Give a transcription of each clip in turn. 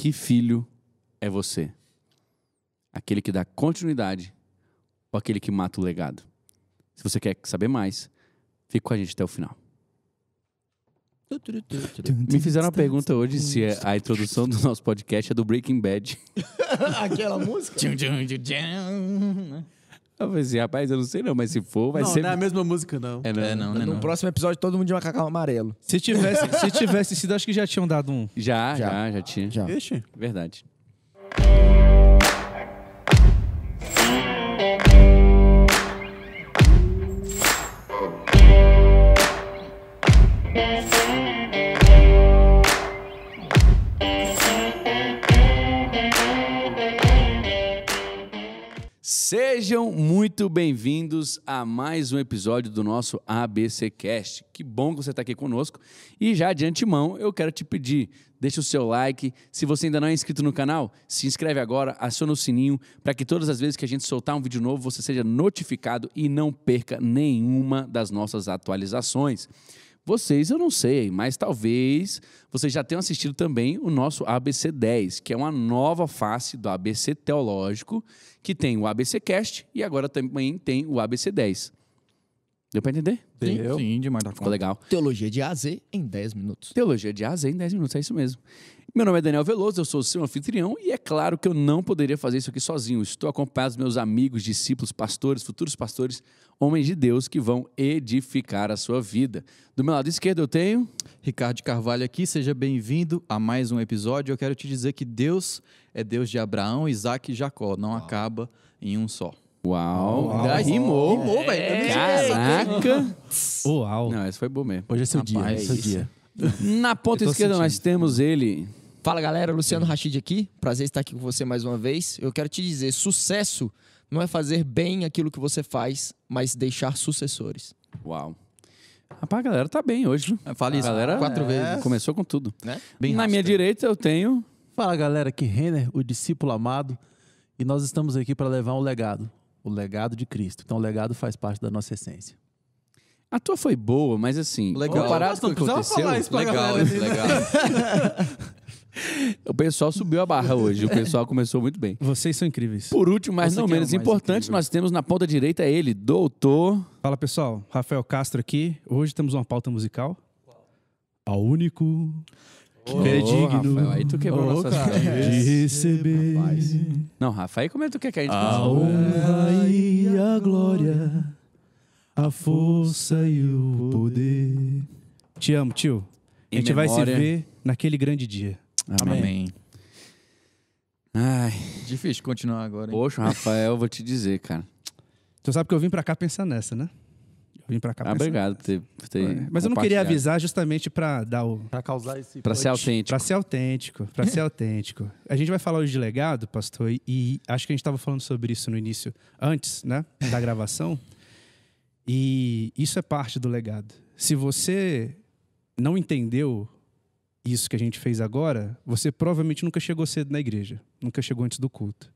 Que filho é você? Aquele que dá continuidade ou aquele que mata o legado? Se você quer saber mais, fique com a gente até o final. Me fizeram uma pergunta hoje se a introdução do nosso podcast é do Breaking Bad. Aquela música? Eu falei assim, rapaz, eu não sei não, mas se for, vai Não, ser... não é a mesma música, não. No próximo episódio, todo mundo de macacão amarelo. Se tivesse sido, acho que já tinham dado um. Já tinha. Já. Ixi. Verdade. Sejam muito bem-vindos a mais um episódio do nosso ABC Cast. Que bom que você está aqui conosco. E já de antemão, eu quero te pedir, deixa o seu like. Se você ainda não é inscrito no canal, se inscreve agora, aciona o sininho, para que todas as vezes que a gente soltar um vídeo novo, você seja notificado e não perca nenhuma das nossas atualizações. Vocês, eu não sei, mas talvez vocês já tenham assistido também o nosso ABC 10, que é uma nova face do ABC Teológico, que tem o ABC Cast e agora também tem o ABC 10. Deu para entender? Sim, demais da Ficou conta. legal. Teologia de A a Z em 10 minutos. Teologia de A a Z em 10 minutos, é isso mesmo. Meu nome é Daniel Veloso, eu sou o seu anfitrião e é claro que eu não poderia fazer isso aqui sozinho. Estou acompanhado dos meus amigos, discípulos, pastores, futuros pastores, homens de Deus que vão edificar a sua vida. Do meu lado esquerdo eu tenho... Ricardo Carvalho aqui, seja bem-vindo a mais um episódio. Eu quero te dizer que Deus é Deus de Abraão, Isaac e Jacó, não acaba em um só. Uau, Uau. ainda rimou. Rimou, velho. Caraca. Uau! Não, essa foi boa mesmo. Hoje é seu Rapaz, dia, seu dia. Na ponta Eu tô esquerda nós sentindo. temos ele... Fala, galera. Luciano Rachid aqui. Prazer estar aqui com você mais uma vez. Eu quero te dizer, sucesso não é fazer bem aquilo que você faz, mas deixar sucessores. Uau. Rapaz, a galera tá bem hoje, viu? Fale isso A galera 4 vezes. começou com tudo. Né? Bem Na rápido. minha direita eu tenho... Fala, galera, aqui Renner, o discípulo amado, e nós estamos aqui para levar um legado, o legado de Cristo. Então, o legado faz parte da nossa essência. A tua foi boa, mas assim, Legal. comparado com o que aconteceu, Legal, legal. o pessoal subiu a barra hoje. O pessoal começou muito bem. Vocês são incríveis. Por último, mas Você não que é o menos mais importante, incrível. nós temos na ponta direita ele, doutor... Fala pessoal, Rafael Castro aqui. Hoje temos uma pauta musical. Ao único que é digno Rafael, aí tu quebrou nossas cara. pernas. de receber Não, Rafael, como é que tu quer que a gente a faça? honra e a glória, a força e o poder. Te amo, tio. A Em gente vai se memória- ver naquele grande dia. Amém. Amém. Ai, Difícil continuar agora, hein? poxa, Rafael, eu vou te dizer, cara. Tu sabe que eu vim pra cá pensando nessa, né? Eu vim pra cá pensando. Obrigado por ter Mas eu não queria compartilhado. avisar justamente pra dar o... Para causar esse... Pra ser autêntico. Pra ser autêntico, pra ser autêntico. A gente vai falar hoje de legado, pastor, e acho que a gente estava falando sobre isso no início, antes, né, da gravação. E isso é parte do legado. Se você não entendeu isso que a gente fez agora, você provavelmente nunca chegou cedo na igreja, nunca chegou antes do culto.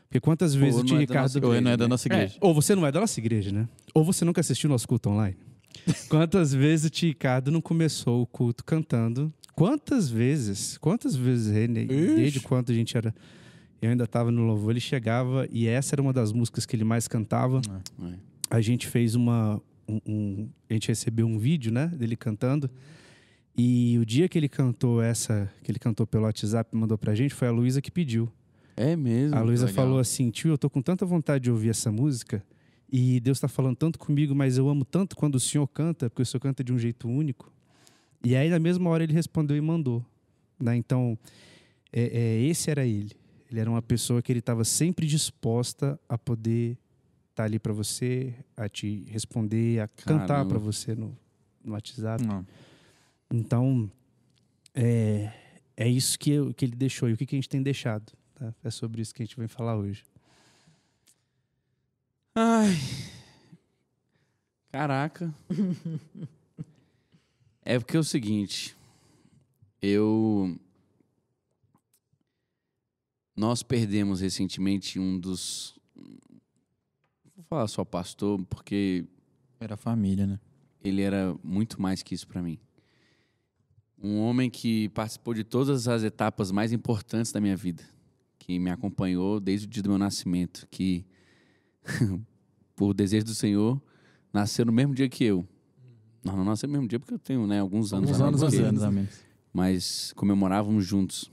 Porque quantas vezes o tio não é da nossa Ricardo... Ou não é da né? nossa igreja. Ou você não é da nossa igreja, né? Ou você nunca assistiu nosso culto online. Quantas vezes o tio Ricardo não começou o culto cantando? Quantas vezes, René, desde quando a gente era... Eu ainda estava no louvor, ele chegava e essa era uma das músicas que ele mais cantava. É. A gente fez a gente recebeu um vídeo, né, dele cantando. E o dia que ele cantou que ele cantou pelo WhatsApp e mandou pra gente, foi a Luísa que pediu. É mesmo. A Luísa legal. falou assim, tio, eu tô com tanta vontade de ouvir essa música e Deus tá falando tanto comigo, mas eu amo tanto quando o senhor canta, porque o senhor canta de um jeito único. E aí, na mesma hora, ele respondeu e mandou. Né? Então, esse era ele. Ele era uma pessoa que ele estava sempre disposta a poder estar ali para você, a te responder, a cantar Caramba. para você no WhatsApp. Não. Então, é isso que ele deixou. E o que a gente tem deixado? Tá? É sobre isso que a gente vai falar hoje. Ai. Caraca. É porque é o seguinte, nós perdemos recentemente um dos... Vou falar só pastor, porque Era família, né? ele era muito mais que isso pra mim. Um homem que participou de todas as etapas mais importantes da minha vida, que me acompanhou desde o dia do meu nascimento, que, por desejo do Senhor, nasceu no mesmo dia que eu. Nós não nascemos no mesmo dia porque eu tenho, né, alguns anos. Mas comemorávamos juntos.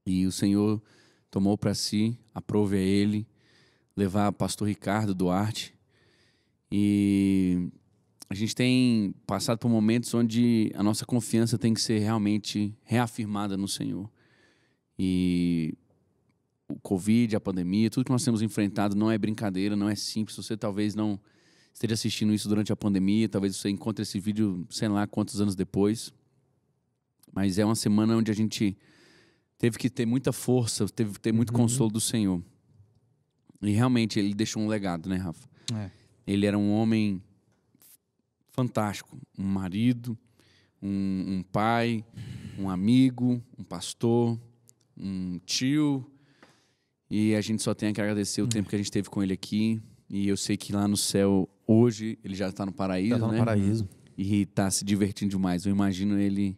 E o Senhor tomou para si, aprove a ele, levar o pastor Ricardo Duarte. E a gente tem passado por momentos onde a nossa confiança tem que ser realmente reafirmada no Senhor. E o Covid, a pandemia, tudo que nós temos enfrentado não é brincadeira, não é simples. Você talvez não esteja assistindo isso durante a pandemia, talvez você encontre esse vídeo, sei lá, quantos anos depois. Mas é uma semana onde a gente teve que ter muita força, teve que ter muito consolo do Senhor. E realmente ele deixou um legado, né, Rafa? Ele era um homem fantástico, um marido, um pai, um amigo, um pastor, um tio. E a gente só tem que agradecer o tempo que a gente teve com ele aqui. E eu sei que lá no céu, hoje, ele já está no paraíso, Já tá no paraíso. E está se divertindo demais. Eu imagino ele...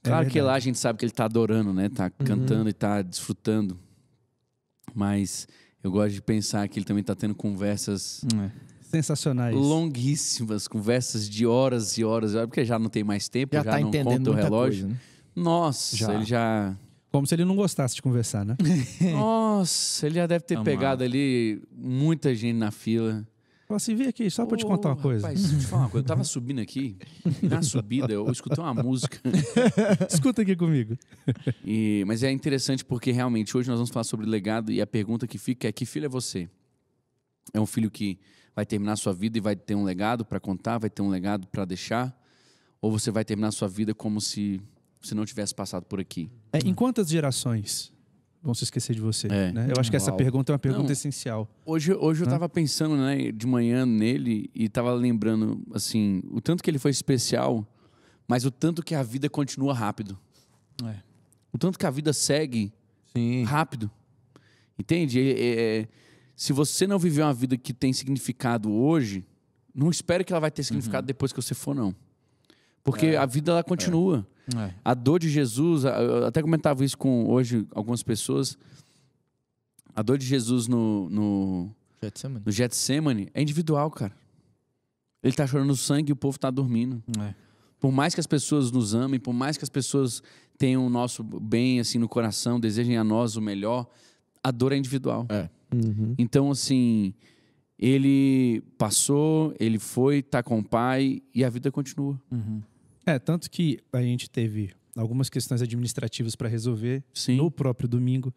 Claro que lá a gente sabe que ele está adorando, né? Tá cantando e está desfrutando. Mas eu gosto de pensar que ele também está tendo conversas... Sensacionais. longuíssimas, conversas de horas e horas, porque já não tem mais tempo, já tá não entendendo conta o muita relógio. coisa, né? Nossa, ele já... Como se ele não gostasse de conversar, né? Nossa, ele já deve ter Amado. pegado ali muita gente na fila. Fala assim, vem aqui, só pra te contar uma coisa. Rapaz, deixa eu te falar uma coisa. Eu tava subindo aqui, e na subida eu escutei uma música. Escuta aqui comigo. Mas é interessante porque realmente hoje nós vamos falar sobre legado e a pergunta que fica é: que filho é você? É um filho que vai terminar a sua vida e vai ter um legado para contar, vai ter um legado para deixar? Ou você vai terminar a sua vida como se você não tivesse passado por aqui? Em quantas gerações vão se esquecer de você? É. Né? Eu acho que essa pergunta é uma pergunta Não. essencial. Hoje eu tava pensando, né, de manhã nele e tava lembrando, assim, o tanto que ele foi especial, mas o tanto que a vida continua rápido. O tanto que a vida segue rápido. Entende? Se você não viveu uma vida que tem significado hoje, não espere que ela vai ter significado depois que você for, não. Porque a vida, ela continua. A dor de Jesus, eu até comentava isso com hoje algumas pessoas, a dor de Jesus no Getsemane é individual, cara. Ele tá chorando sangue e o povo tá dormindo. Por mais que as pessoas nos amem, por mais que as pessoas tenham o nosso bem assim no coração, desejem a nós o melhor, a dor é individual. Então, assim, ele passou, ele foi, tá com o pai e a vida continua. Tanto que a gente teve algumas questões administrativas para resolver no próprio domingo.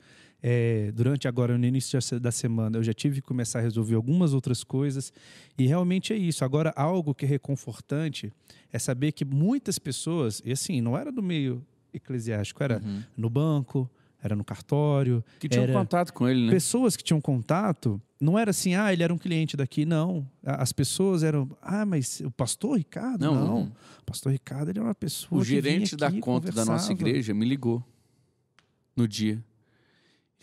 Durante agora, no início da semana, eu já tive que começar a resolver algumas outras coisas. E realmente é isso. Agora, algo que é reconfortante é saber que muitas pessoas, e assim, não era do meio eclesiástico, era no banco, era no cartório. Que tinham contato com ele, né? Pessoas que tinham contato, não era assim, ele era um cliente daqui, não. As pessoas eram, mas o pastor Ricardo? Não. O pastor Ricardo, ele é uma pessoa O que gerente da vinha aqui, conta da nossa conversava. igreja me ligou no dia.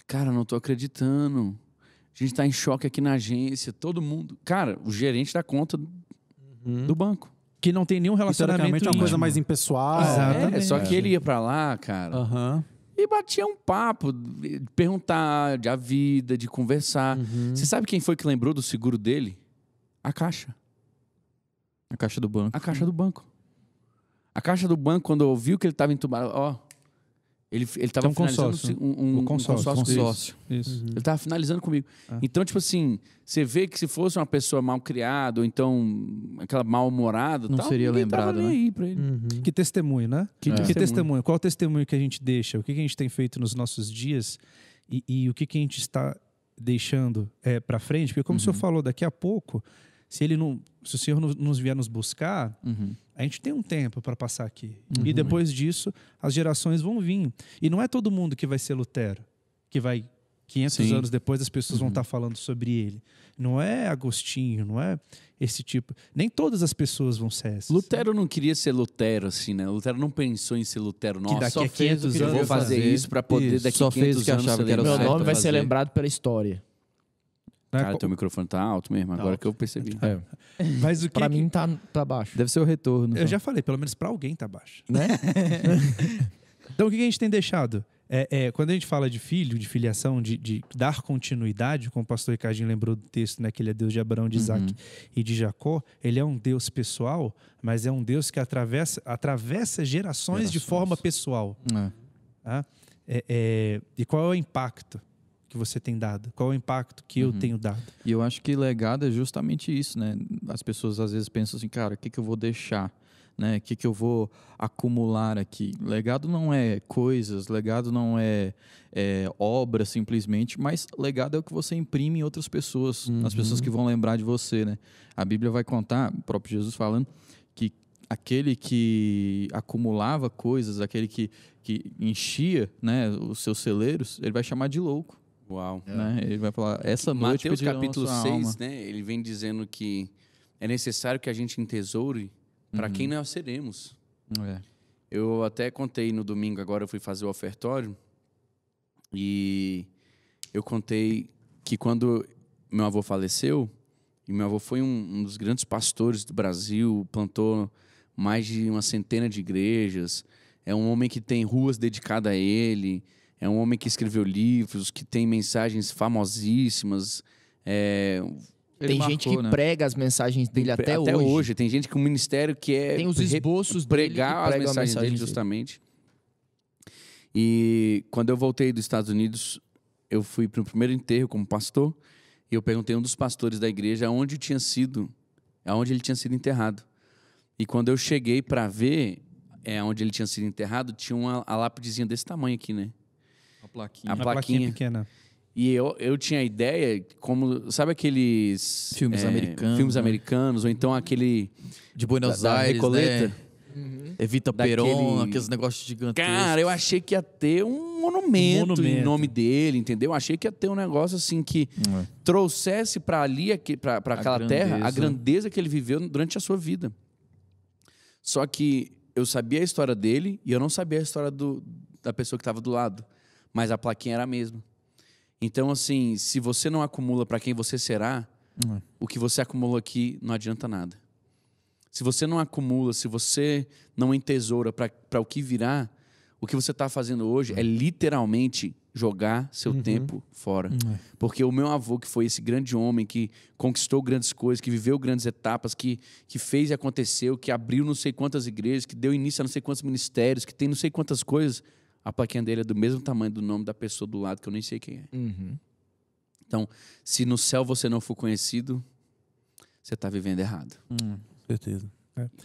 Cara, não tô acreditando. A gente tá em choque aqui na agência, todo mundo. Cara, o gerente da conta do banco. Que não tem nenhum relacionamento Teoricamente é uma coisa íntimo. mais impessoal. Exatamente. Só que ele ia pra lá, cara, e batia um papo, de perguntar de a vida, de conversar. Você sabe quem foi que lembrou do seguro dele? A Caixa. A caixa do banco. A Caixa do banco. A Caixa do banco, quando ouviu que ele estava entubado, ele estava Tem um finalizando consórcio, né? um consórcio. Isso. Ele estava finalizando comigo. Então, tipo assim, você vê que se fosse uma pessoa mal criada, ou então aquela mal-humorada, Não seria ninguém lembrado, tava nem né? aí pra ele. Que testemunho, né? Que Que testemunho. testemunho? Qual o testemunho que a gente deixa? O que a gente tem feito nos nossos dias e o que a gente está deixando para frente? Porque como o senhor falou, daqui a pouco, se o Senhor nos vier nos buscar, a gente tem um tempo para passar aqui. E depois disso, as gerações vão vir. E não é todo mundo que vai ser Lutero, que vai 500 anos depois as pessoas vão estar falando sobre ele. Não é Agostinho, não é esse tipo. Nem todas as pessoas vão ser essas. Lutero não queria ser Lutero, assim, né? Lutero não pensou em ser Lutero. Nossa, daqui só a fez 500 o que eu vou anos fazer fazer. isso para poder Isso. daqui Só 500 fez o que anos achava ser que era o lembrado. Meu certo nome vai pra ser fazer. lembrado pela história. Né? Cara, teu microfone tá alto mesmo, agora que eu percebi. Mas o que Pra mim tá baixo. Deve ser o retorno. Eu já falei, pelo menos pra alguém tá baixo. Né? Então o que a gente tem deixado? Quando a gente fala de filho, de filiação, de dar continuidade, como o pastor Ricardinho lembrou do texto, né, que ele é Deus de Abraão, de Isaac e de Jacó, ele é um Deus pessoal, mas é um Deus que atravessa gerações de forma pessoal. Tá? E qual é o impacto que você tem dado? Qual é o impacto que eu tenho dado? E eu acho que legado é justamente isso, né? As pessoas às vezes pensam assim, cara, o que eu vou deixar? Né? O que eu vou acumular aqui? Legado não é coisas, legado não é obra simplesmente, mas legado é o que você imprime em outras pessoas, as pessoas que vão lembrar de você, né? A Bíblia vai contar, o próprio Jesus falando, que aquele que acumulava coisas, aquele que enchia, né, os seus celeiros, ele vai chamar de louco. Uau. Né? Ele vai falar, essa noite Mateus pedirão a capítulo sua 6, alma. né? Ele vem dizendo que é necessário que a gente entesoure para quem nós seremos. Eu até contei no domingo, agora eu fui fazer o ofertório, e eu contei que quando meu avô faleceu, e meu avô foi um dos grandes pastores do Brasil, plantou mais de uma centena de igrejas, é um homem que tem ruas dedicadas a ele, é um homem que escreveu livros, que tem mensagens famosíssimas. Tem gente que prega as mensagens dele até hoje. Tem gente com um ministério que tem os esboços pregar dele as mensagens dele, justamente. E quando eu voltei dos Estados Unidos, eu fui para o primeiro enterro como pastor, e eu perguntei a um dos pastores da igreja aonde ele tinha sido enterrado. E quando eu cheguei para ver onde ele tinha sido enterrado, tinha a lápidezinha desse tamanho aqui, né? A A plaquinha pequena. E eu tinha a ideia, como, sabe aqueles filmes americanos, ou então aquele de Buenos da Aires, Recoleta, né? Evita Peron, aqueles negócios gigantescos. Cara, eu achei que ia ter um monumento em nome dele, entendeu? Eu achei que ia ter um negócio assim que trouxesse para ali, para aquela terra, a grandeza que ele viveu durante a sua vida. Só que eu sabia a história dele e eu não sabia a história da pessoa que estava do lado, mas a plaquinha era a mesma. Então, assim, se você não acumula para quem você será, o que você acumulou aqui não adianta nada. Se você não acumula, se você não entesoura para o que virá, o que você está fazendo hoje é literalmente jogar seu tempo fora. Porque o meu avô, que foi esse grande homem que conquistou grandes coisas, que viveu grandes etapas, que fez e aconteceu, que abriu não sei quantas igrejas, que deu início a não sei quantos ministérios, que tem não sei quantas coisas, a plaquinha dele é do mesmo tamanho do nome da pessoa do lado, que eu nem sei quem é. Então, se no céu você não for conhecido, você está vivendo errado. Certeza.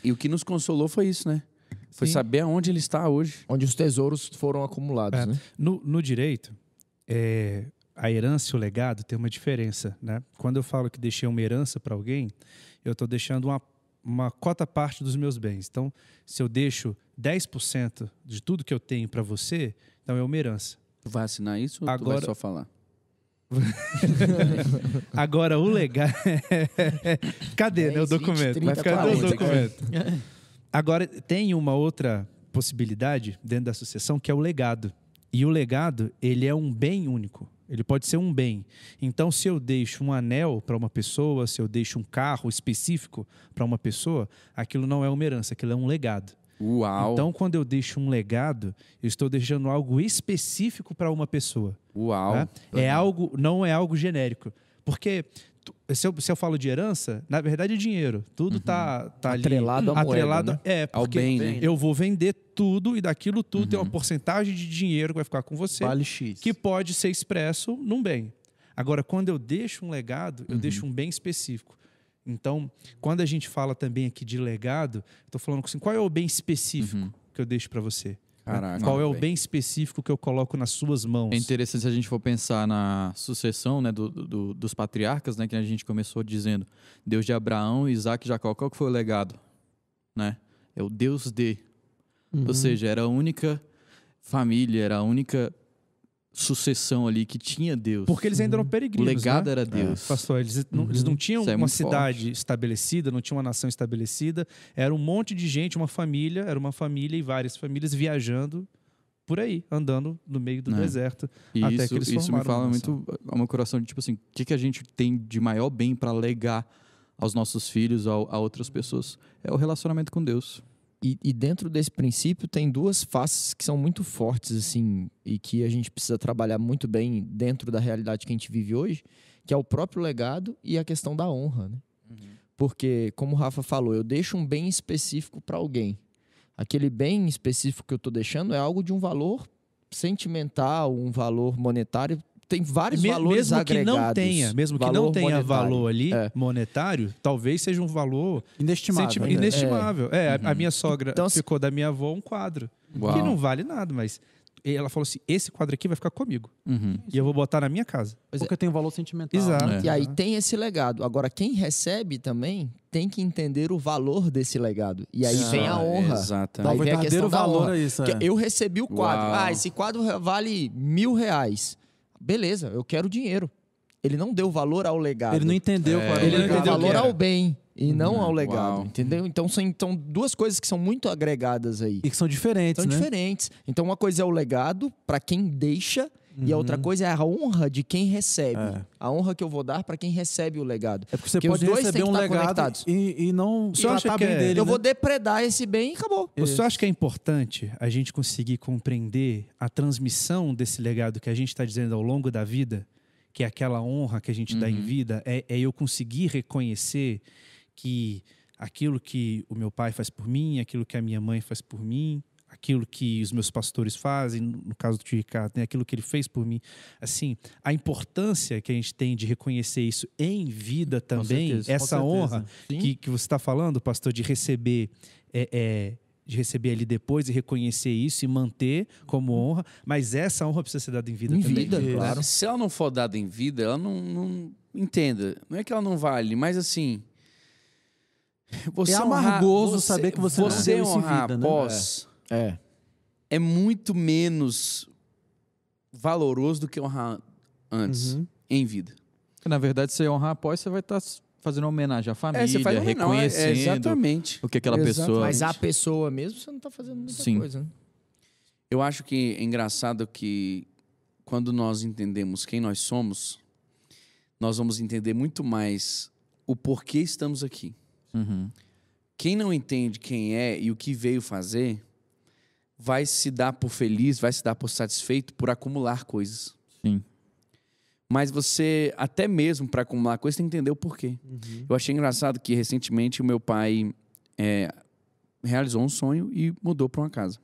E o que nos consolou foi isso, né? Foi saber aonde ele está hoje. Onde os tesouros foram acumulados, né? No direito, a herança e o legado tem uma diferença, né? Quando eu falo que deixei uma herança para alguém, eu estou deixando uma cota parte dos meus bens. Então, se eu deixo 10% de tudo que eu tenho para você, então é uma herança. Tu vai assinar isso ou Agora... tu vai só falar? Agora, o legado... Cadê, 10, né, o documento? 20, 30, Cadê o 40, documento? Agora, tem uma outra possibilidade dentro da sucessão, que é o legado. E o legado, ele é um bem único. Ele pode ser um bem. Então, se eu deixo um anel para uma pessoa, se eu deixo um carro específico para uma pessoa, aquilo não é uma herança, aquilo é um legado. Uau! Então, quando eu deixo um legado, eu estou deixando algo específico para uma pessoa. Uau! Tá? Não é algo genérico. Porque se eu falo de herança, na verdade é dinheiro. Tudo tá atrelado ali. à moeda, né? Ao bem, né? Eu vou vender tudo e daquilo tudo tem uma porcentagem de dinheiro que vai ficar com você. Vale X. Que pode ser expresso num bem. Agora, quando eu deixo um legado, eu deixo um bem específico. Então, quando a gente fala também aqui de legado, estou falando assim, qual é o bem específico que eu deixo para você? Caraca, qual é o bem específico que eu coloco nas suas mãos? É interessante se a gente for pensar na sucessão, né, dos patriarcas, né, que a gente começou dizendo, Deus de Abraão, Isaac e Jacó. Qual que foi o legado? Né? É o Deus de. Ou seja, era a única família, era a única sucessão ali que tinha Deus. Porque eles ainda eram peregrinos. O legado né? era Deus. Pastor, eles não tinham Isso é uma muito cidade estabelecida, não tinha uma nação estabelecida. Era um monte de gente, uma família, era uma família e várias famílias viajando por aí, andando no meio do É. deserto. E Até que eles isso me formaram fala uma nação. muito ao meu coração de tipo assim, o que a gente tem de maior bem para legar aos nossos filhos, a outras pessoas? É o relacionamento com Deus. E dentro desse princípio tem duas faces que são muito fortes, assim, e que a gente precisa trabalhar muito bem dentro da realidade que a gente vive hoje, que é o próprio legado e a questão da honra, né? Porque, como o Rafa falou, eu deixo um bem específico para alguém. Aquele bem específico que eu estou deixando é algo de um valor sentimental, um valor monetário. Tem vários valores mesmo que agregados. não tenha, mesmo que Valor não tenha monetário. valor ali É. monetário, talvez seja um valor Inestimável. inestimável. A minha sogra Então, ficou da minha avó um quadro Uau. que não vale nada, mas ela falou assim: esse quadro aqui vai ficar comigo Uhum. e eu vou botar na minha casa. Porque tem um valor sentimental. Exato. É. E aí tem esse legado. Agora, quem recebe também tem que entender o valor desse legado. E aí vem a honra. Dá Exatamente. o Aí vem a verdadeiro questão da valor honra. a isso. Que eu recebi o quadro. Uau. Ah, esse quadro vale R$1.000. Beleza, eu quero dinheiro. Ele não deu valor ao legado. Ele não entendeu qual era o Ele não deu entendeu o legado. que valor era. ao bem e não ao legado, Uau. entendeu? Então são duas coisas que são muito agregadas aí. E que são diferentes, São né? diferentes. Então uma coisa é o legado para quem deixa e a outra coisa é a honra de quem recebe. É. A honra que eu vou dar para quem recebe o legado. É porque você Porque os pode dois receber têm que um estar legado conectados. e não Você acha tratar que bem é- dele, Eu né? vou depredar esse bem e acabou. Você acha que é importante a gente conseguir compreender a transmissão desse legado que a gente está dizendo ao longo da vida, que é aquela honra que a gente dá em vida, é eu conseguir reconhecer que aquilo que o meu pai faz por mim, aquilo que a minha mãe faz por mim, aquilo que os meus pastores fazem, no caso do tio Ricardo, né, aquilo que ele fez por mim. Assim, a importância que a gente tem de reconhecer isso em vida também, certeza, com essa certeza. honra Sim. que você está falando, pastor, de receber de receber ali depois e reconhecer isso e manter como honra, mas essa honra precisa ser dada em vida Em também. vida, claro. Se ela não for dada em vida, ela não entenda. Não é que ela não vale, mas assim. Você É honrar- amargoso saber que você não você deu isso em honrar vida, né? após é muito menos valoroso do que honrar antes, em vida. Na verdade, você honrar após, você vai estar fazendo homenagem à família, você faz uma- não, reconhecendo exatamente. o que aquela Exato. pessoa... Mas a pessoa mesmo, você não tá fazendo muita Sim. coisa, né? Eu acho que é engraçado que quando nós entendemos quem nós somos, nós vamos entender muito mais o porquê estamos aqui. Uhum. Quem não entende quem é e o que veio fazer, vai se dar por feliz, vai se dar por satisfeito por acumular coisas. Sim. Mas você, até mesmo para acumular coisas, tem que entender o porquê. Eu achei engraçado que recentemente o meu pai realizou um sonho e mudou para uma casa.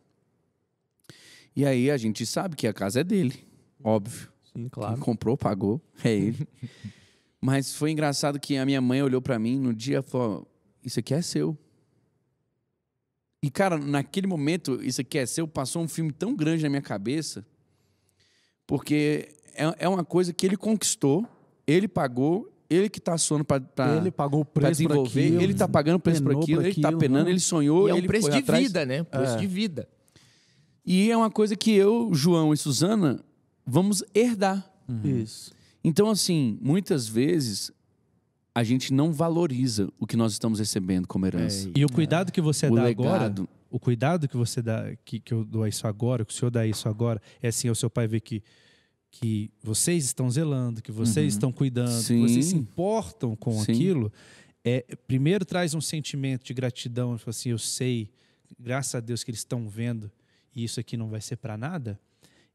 E aí a gente sabe que a casa é dele, óbvio. Sim, Quem claro. comprou, pagou, é ele. Mas foi engraçado que a minha mãe olhou pra mim no dia e falou: isso aqui é seu. E, cara, naquele momento, isso aqui é seu, passou um filme tão grande na minha cabeça, porque é uma coisa que ele conquistou, ele pagou, ele que tá suando pra Ele pagou o pra preço por desenvolver, aquilo, ele tá pagando o preço por penou aquilo, por ele tá aquilo, penando, né? ele sonhou, E é um ele preço foi de atrás. vida, né? Preço de vida. E é uma coisa que eu, João e Suzana vamos herdar. Isso. Então, assim, muitas vezes a gente não valoriza o que nós estamos recebendo como herança. E o cuidado que você O dá legado. agora, o cuidado que você dá, que eu dou a isso agora, que o senhor dá a isso agora, é assim, o seu pai vê que vocês estão zelando, que vocês estão cuidando, Sim. que vocês se importam com Sim. aquilo. Primeiro traz um sentimento de gratidão, tipo assim, eu sei, graças a Deus que eles estão vendo, e isso aqui não vai ser para nada.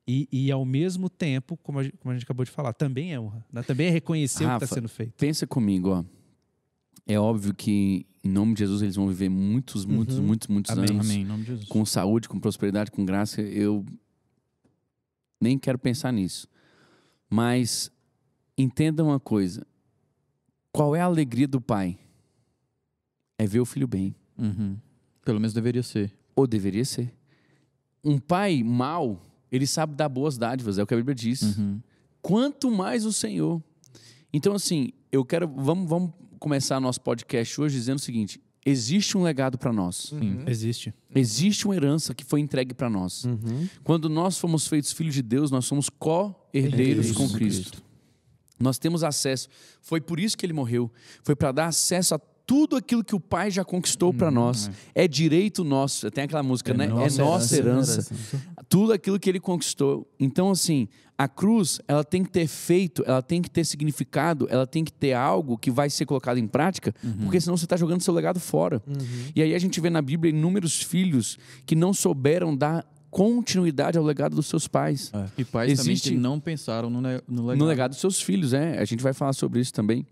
E ao mesmo tempo, como a gente acabou de falar, também é honra, né? Também é reconhecer o que Rafa, está sendo feito. Pensa comigo, ó. É óbvio que, em nome de Jesus, eles vão viver muitos Amém. anos. Amém, em nome de Jesus. Com saúde, com prosperidade, com graça. Eu nem quero pensar nisso. Mas entenda uma coisa. Qual é a alegria do pai? É ver o filho bem. Uhum. Pelo menos deveria ser. Ou deveria ser. Um pai mau, ele sabe dar boas dádivas, é o que a Bíblia diz. Uhum. Quanto mais o Senhor. Então, assim, vamos começar nosso podcast hoje dizendo o seguinte: existe um legado para nós. Existe. Existe uma herança que foi entregue para nós. Quando nós fomos feitos filhos de Deus, nós somos co-herdeiros com Cristo. Nós temos acesso. Foi por isso que ele morreu. Foi para dar acesso a tudo aquilo que o Pai já conquistou para nós é direito nosso. Tem aquela música, né? É nossa herança. Tudo aquilo que ele conquistou. Então, assim, a cruz, ela tem que ter efeito, ela tem que ter significado, ela tem que ter algo que vai ser colocado em prática, porque senão você está jogando seu legado fora. E aí a gente vê na Bíblia inúmeros filhos que não souberam dar continuidade ao legado dos seus pais. E pais também que não pensaram no legado. No legado dos seus filhos, A gente vai falar sobre isso também.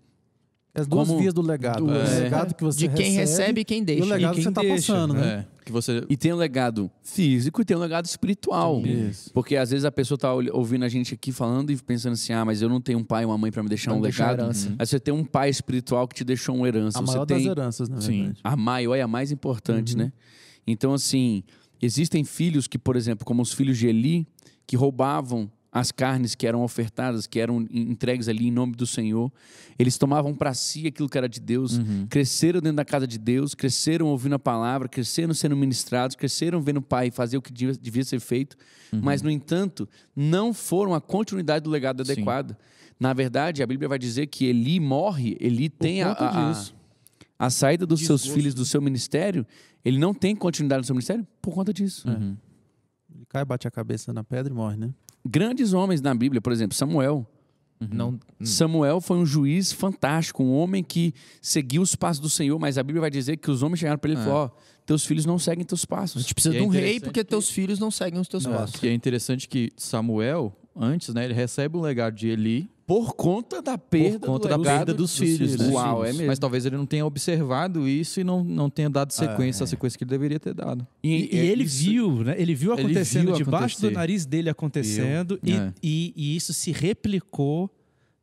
As duas vias do legado. O legado que você de quem recebe e quem deixa. E o legado que você está passando, né? Que você... E tem um legado físico e tem um legado espiritual. Isso. Porque às vezes a pessoa está ouvindo a gente aqui falando e pensando assim, mas eu não tenho um pai e uma mãe para me deixar um legado. Aí você tem um pai espiritual que te deixou uma herança. A maior das heranças, na verdade. A maior e a mais importante, né? Então, assim, existem filhos que, por exemplo, como os filhos de Eli, que roubavam as carnes que eram ofertadas, que eram entregues ali em nome do Senhor. Eles tomavam para si aquilo que era de Deus, cresceram dentro da casa de Deus, cresceram ouvindo a palavra, cresceram sendo ministrados, cresceram vendo o Pai fazer o que devia ser feito, mas, no entanto, não foram a continuidade do legado adequado. Na verdade, a Bíblia vai dizer que Eli morre, Eli tem a saída dos seus filhos do seu ministério, ele não tem continuidade no seu ministério por conta disso. Ele cai, bate a cabeça na pedra e morre, né? Grandes homens na Bíblia, por exemplo, Samuel. Samuel foi um juiz fantástico, um homem que seguiu os passos do Senhor, mas a Bíblia vai dizer que os homens chegaram para ele e falaram, teus filhos não seguem teus passos. A gente precisa de um rei porque teus filhos não seguem os teus passos. E é interessante que Samuel, antes, né, ele recebe o legado de Eli por conta da perda dos filhos. Né? Uau, é mesmo. Mas talvez ele não tenha observado isso e não tenha dado sequência, a sequência que ele deveria ter dado. E ele viu, né? Ele viu acontecendo debaixo do nariz dele acontecendo e isso se replicou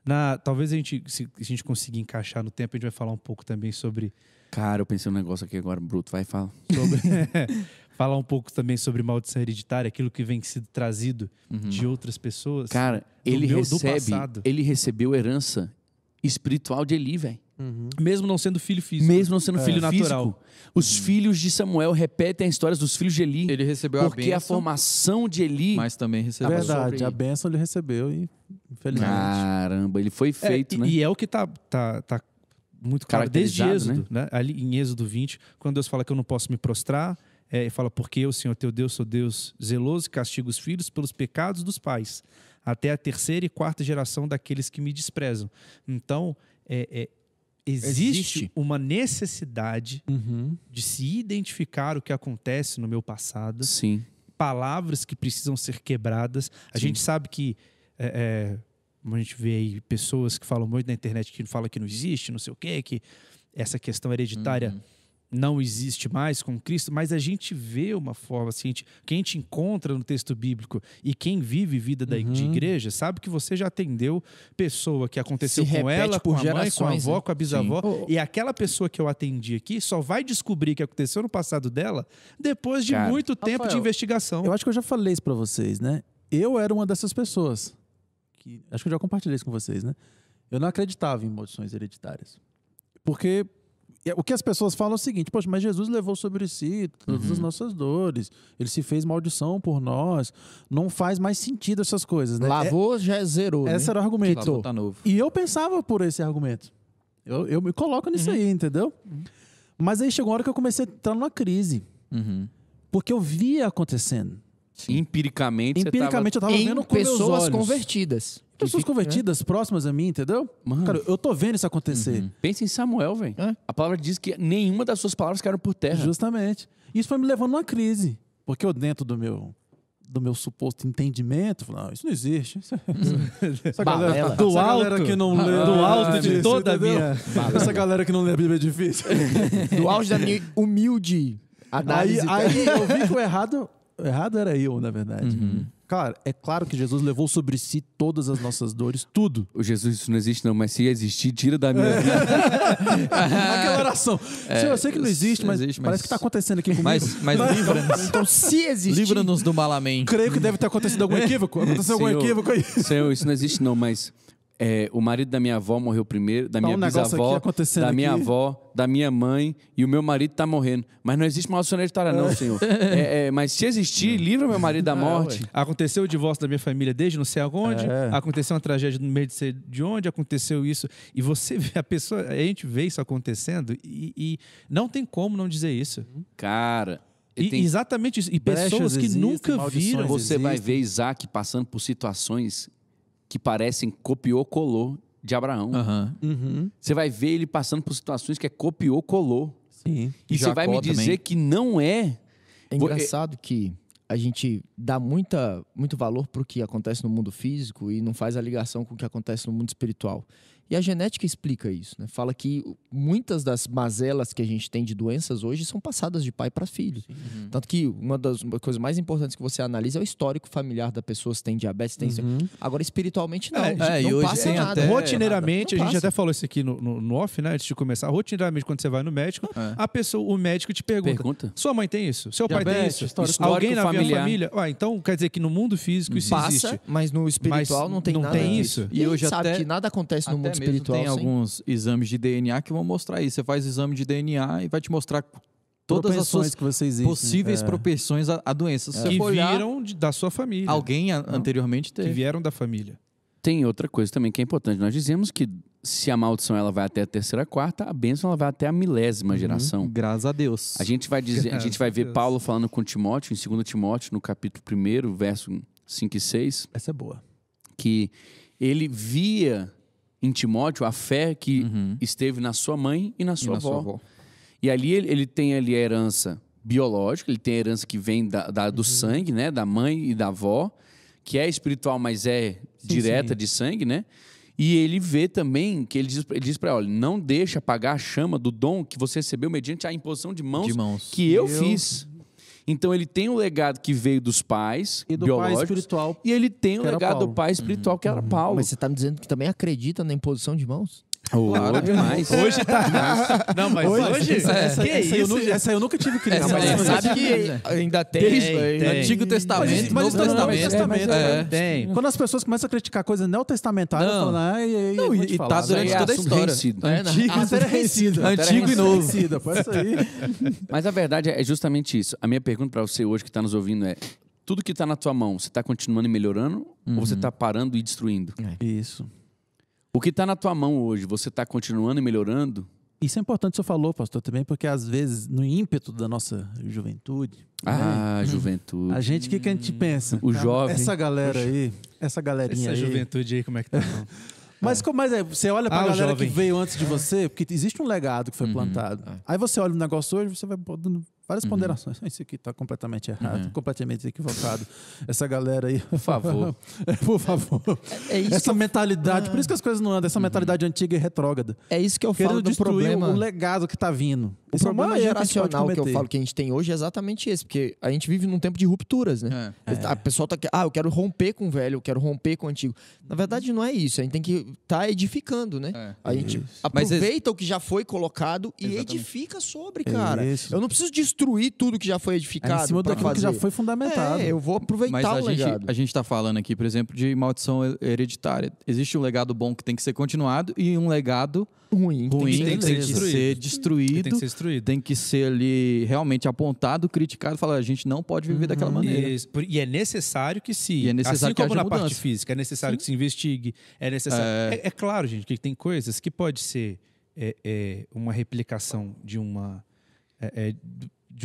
na... Talvez se a gente conseguir encaixar no tempo, a gente vai falar um pouco também sobre... Cara, eu pensei um negócio aqui agora, bruto. Vai, fala. Falar um pouco também sobre maldição hereditária, aquilo que vem sendo trazido de outras pessoas. Cara, ele recebeu herança espiritual de Eli, velho. Mesmo não sendo filho físico. Mesmo não sendo filho natural. Físico. Os filhos de Samuel repetem as histórias dos filhos de Eli. Ele recebeu a bênção. Porque a formação de Eli... Mas também recebeu. Verdade, a bênção ele recebeu e, infelizmente... Caramba, ele foi feito, né? E é o que tá muito claro desde Êxodo, né? Ali em Êxodo 20, quando Deus fala que eu não posso me prostrar, ele fala, porque eu, Senhor teu Deus, sou Deus zeloso e castigo os filhos pelos pecados dos pais, até a 3ª e 4ª geração daqueles que me desprezam. Então, existe uma necessidade de se identificar o que acontece no meu passado, palavras que precisam ser quebradas. A gente sabe que... a gente vê aí pessoas que falam muito na internet que falam que não existe, não sei o quê, que essa questão hereditária não existe mais com Cristo, mas a gente vê uma forma assim, que a gente encontra no texto bíblico e quem vive vida de igreja sabe que você já atendeu pessoa que aconteceu com ela, com a mãe, com a avó, com a bisavó, e aquela pessoa que eu atendi aqui só vai descobrir o que aconteceu no passado dela depois de muito tempo de investigação. Eu acho que eu já falei isso pra vocês, né? Eu era uma dessas pessoas. Acho que eu já compartilhei isso com vocês, né? Eu não acreditava em maldições hereditárias. Porque o que as pessoas falam é o seguinte, poxa, mas Jesus levou sobre si todas as nossas dores, ele se fez maldição por nós, não faz mais sentido essas coisas, né? Lavou, já zerou. Esse era o argumento. Tá novo. E eu pensava por esse argumento. Eu me coloco nisso aí, entendeu? Mas aí chegou uma hora que eu comecei a entrar numa crise. Porque eu via acontecendo. Empiricamente eu tava vendo com meus olhos. Pessoas convertidas. Pessoas convertidas, próximas a mim, entendeu? Cara, eu tô vendo isso acontecer. Pensa em Samuel, velho. A palavra diz que nenhuma das suas palavras caíram por terra. Justamente. Isso foi me levando a uma crise. Porque eu, dentro do meu suposto entendimento, falei, não, isso não existe. Essa galera, do alto que não lê, do alto de toda a minha... Essa galera que não lê a Bíblia é difícil. Do auge da minha humilde análise. Aí eu vi que o errado era eu, na verdade. Cara, é claro que Jesus levou sobre si todas as nossas dores, tudo. O Jesus, isso não existe não, mas se existir, tira da minha vida. Aquela oração. Eu sei que não existe, mas parece que está acontecendo aqui comigo. Mas livra-nos. Então, se existir... Livra-nos do mal, amém. Creio que deve ter acontecido algum equívoco. Aconteceu algum equívoco aí. Senhor, isso não existe não, mas o marido da minha avó morreu primeiro, da minha negócio bisavó, aqui acontecendo da minha aqui. avó, da minha mãe, e o meu marido tá morrendo. Mas não existe maldição hereditária não, senhor. Mas se existir, livra meu marido da morte. Aconteceu o divórcio da minha família desde não sei aonde, aconteceu uma tragédia no meio de sei de onde, aconteceu isso. E você vê a gente vê isso acontecendo e não tem como não dizer isso. Cara... Exatamente isso. E pessoas que existem, nunca maldições viram. Você vai existem. ver Isaac passando por situações que parecem copiou-colou de Abraão. Aham. Você vai ver ele passando por situações que é copiou-colou. Sim. E você vai me Jacó dizer também. que não é... É engraçado que a gente dá muito valor para o que acontece no mundo físico e não faz a ligação com o que acontece no mundo espiritual. E a genética explica isso, né? Fala que muitas das mazelas que a gente tem de doenças hoje são passadas de pai para filho. Tanto que uma das coisas mais importantes que você analisa é o histórico familiar da pessoa, se tem diabetes, se tem... Agora, espiritualmente, não. e Não hoje passa tem nada. até- Rotineiramente, Não a gente passa. até falou isso aqui no off, né? Antes de começar. Rotineiramente, quando você vai no médico, o médico te pergunta: sua mãe tem isso? Seu pai tem Diabetes, isso? histórico Alguém na minha familiar. família? Então quer dizer que no mundo físico isso Passa, existe. mas no espiritual Mas não tem não nada tem disso. isso. E hoje sabe até- que nada acontece no Até mundo mesmo espiritual tem sem... alguns exames de DNA que vão mostrar isso. Você faz exame de DNA e vai te mostrar todas as suas que você existe. possíveis propensões a doenças. Se você Que for olhar, viram da sua família. alguém anteriormente Que teve. vieram da família. Tem outra coisa também que é importante. Nós dizemos que se a maldição ela vai até a terceira, quarta, a bênção ela vai até a milésima geração. Graças a Deus. A gente vai dizer, a gente vai ver Deus. Paulo falando com Timóteo, em 2 Timóteo, no capítulo 1, verso 5 e 6, Essa é boa. que ele via em Timóteo a fé que esteve na sua mãe e na sua avó. E ali ele tem ali a herança biológica, ele tem a herança que vem do sangue, né? Da mãe e da avó, que é espiritual, mas é direta de sangue, né? E ele vê também que ele diz para ela, olha, não deixa apagar a chama do dom que você recebeu mediante a imposição de mãos, que eu fiz. Então ele tem o legado que veio dos pais E do pai biológicos, espiritual. e ele tem o que era legado do Paulo. pai espiritual, que era Paulo. Mas você está me dizendo que também acredita na imposição de mãos? Claro, demais. Hoje tá. Não, mas hoje. Essa eu nunca tive criança. Essa mas aí eu sabe nunca tive. que ainda tem. Tem. Antigo Testamento, Mas Novo isso tá no Novo Testamento. Testamento. É. Tem. Quando as pessoas começam a criticar coisas neotestamentárias, Não. eu Não, vou te e falar, tá velho. durante É toda a assunto história. vencido. Antigo, a série é vencida. Antigo e novo. Vencida, pode sair. Mas a verdade é justamente isso. A minha pergunta para você hoje que está nos ouvindo é: tudo que está na tua mão, você está continuando e melhorando ou você está parando e destruindo? Isso. O que está na tua mão hoje, você está continuando e melhorando? Isso é importante que você falou, pastor, também, porque às vezes, no ímpeto da nossa juventude, Ah, juventude. a gente, o que a gente pensa? O jovem. Essa galera aí, essa galerinha Essa aí. juventude aí, como é que tá? Mas você olha pra o galera jovem. que veio antes de você, porque existe um legado que foi plantado. Aí você olha o negócio hoje, você vai dando várias ponderações. Isso aqui tá completamente errado, completamente equivocado. Essa galera aí, Por favor. por favor. É isso Essa mentalidade, por isso que as coisas não andam, essa mentalidade antiga e retrógrada. É isso que eu falo Querendo do destruir problema. o legado que tá vindo. O Esse é problema maior erro que a gente pode geracional que eu cometer. falo que a gente tem hoje é exatamente esse, porque a gente vive num tempo de rupturas, né? A pessoa tá aqui, eu quero romper com o velho, eu quero romper com o antigo. Na verdade, não é isso. A gente tem que estar edificando, né? A gente aproveita o que já foi colocado e edifica sobre, cara. Isso. Eu não preciso destruir tudo que já foi É edificado em cima pra daquilo que fazer. já foi fundamentado. Eu vou aproveitar Mas o legado. a gente tá falando aqui, por exemplo, de maldição hereditária. Existe um legado bom que tem que ser continuado e um legado ruim ruim que tem que ser destruído. Tem que ser destruído. Tem que ser ali realmente apontado, criticado, falar, a gente não pode viver daquela maneira. E é necessário que se. E é necessário assim que como haja na parte mudança. física, é necessário que se investigue. É necessário. É claro, gente, que tem coisas que pode ser uma replicação de uma.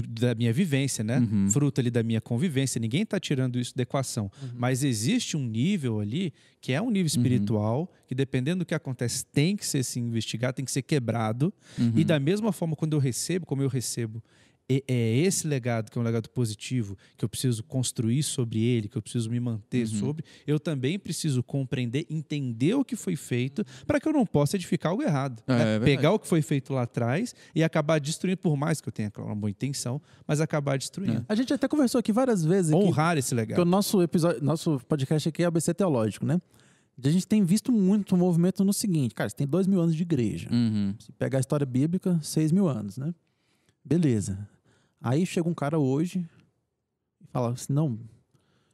Da minha vivência, né? Fruto ali da minha convivência. Ninguém está tirando isso da equação. Mas existe um nível ali que é um nível espiritual que, dependendo do que acontece, tem que ser se investigado, tem que ser quebrado. E da mesma forma, quando eu recebo, como eu recebo, é esse legado, que é um legado positivo, que eu preciso construir sobre ele, que eu preciso me manter sobre, eu também preciso compreender, entender o que foi feito, para que eu não possa edificar algo errado. Né? Pegar o que foi feito lá atrás e acabar destruindo, por mais que eu tenha uma boa intenção, mas acabar destruindo. A gente até conversou aqui várias vezes. Honrar esse Que legado. o nosso podcast aqui é ABC Teológico, né? A gente tem visto muito o movimento no seguinte, cara, você tem 2.000 anos de igreja. Se pegar a história bíblica, 6.000 anos, né? Beleza. Aí chega um cara hoje e fala assim, não,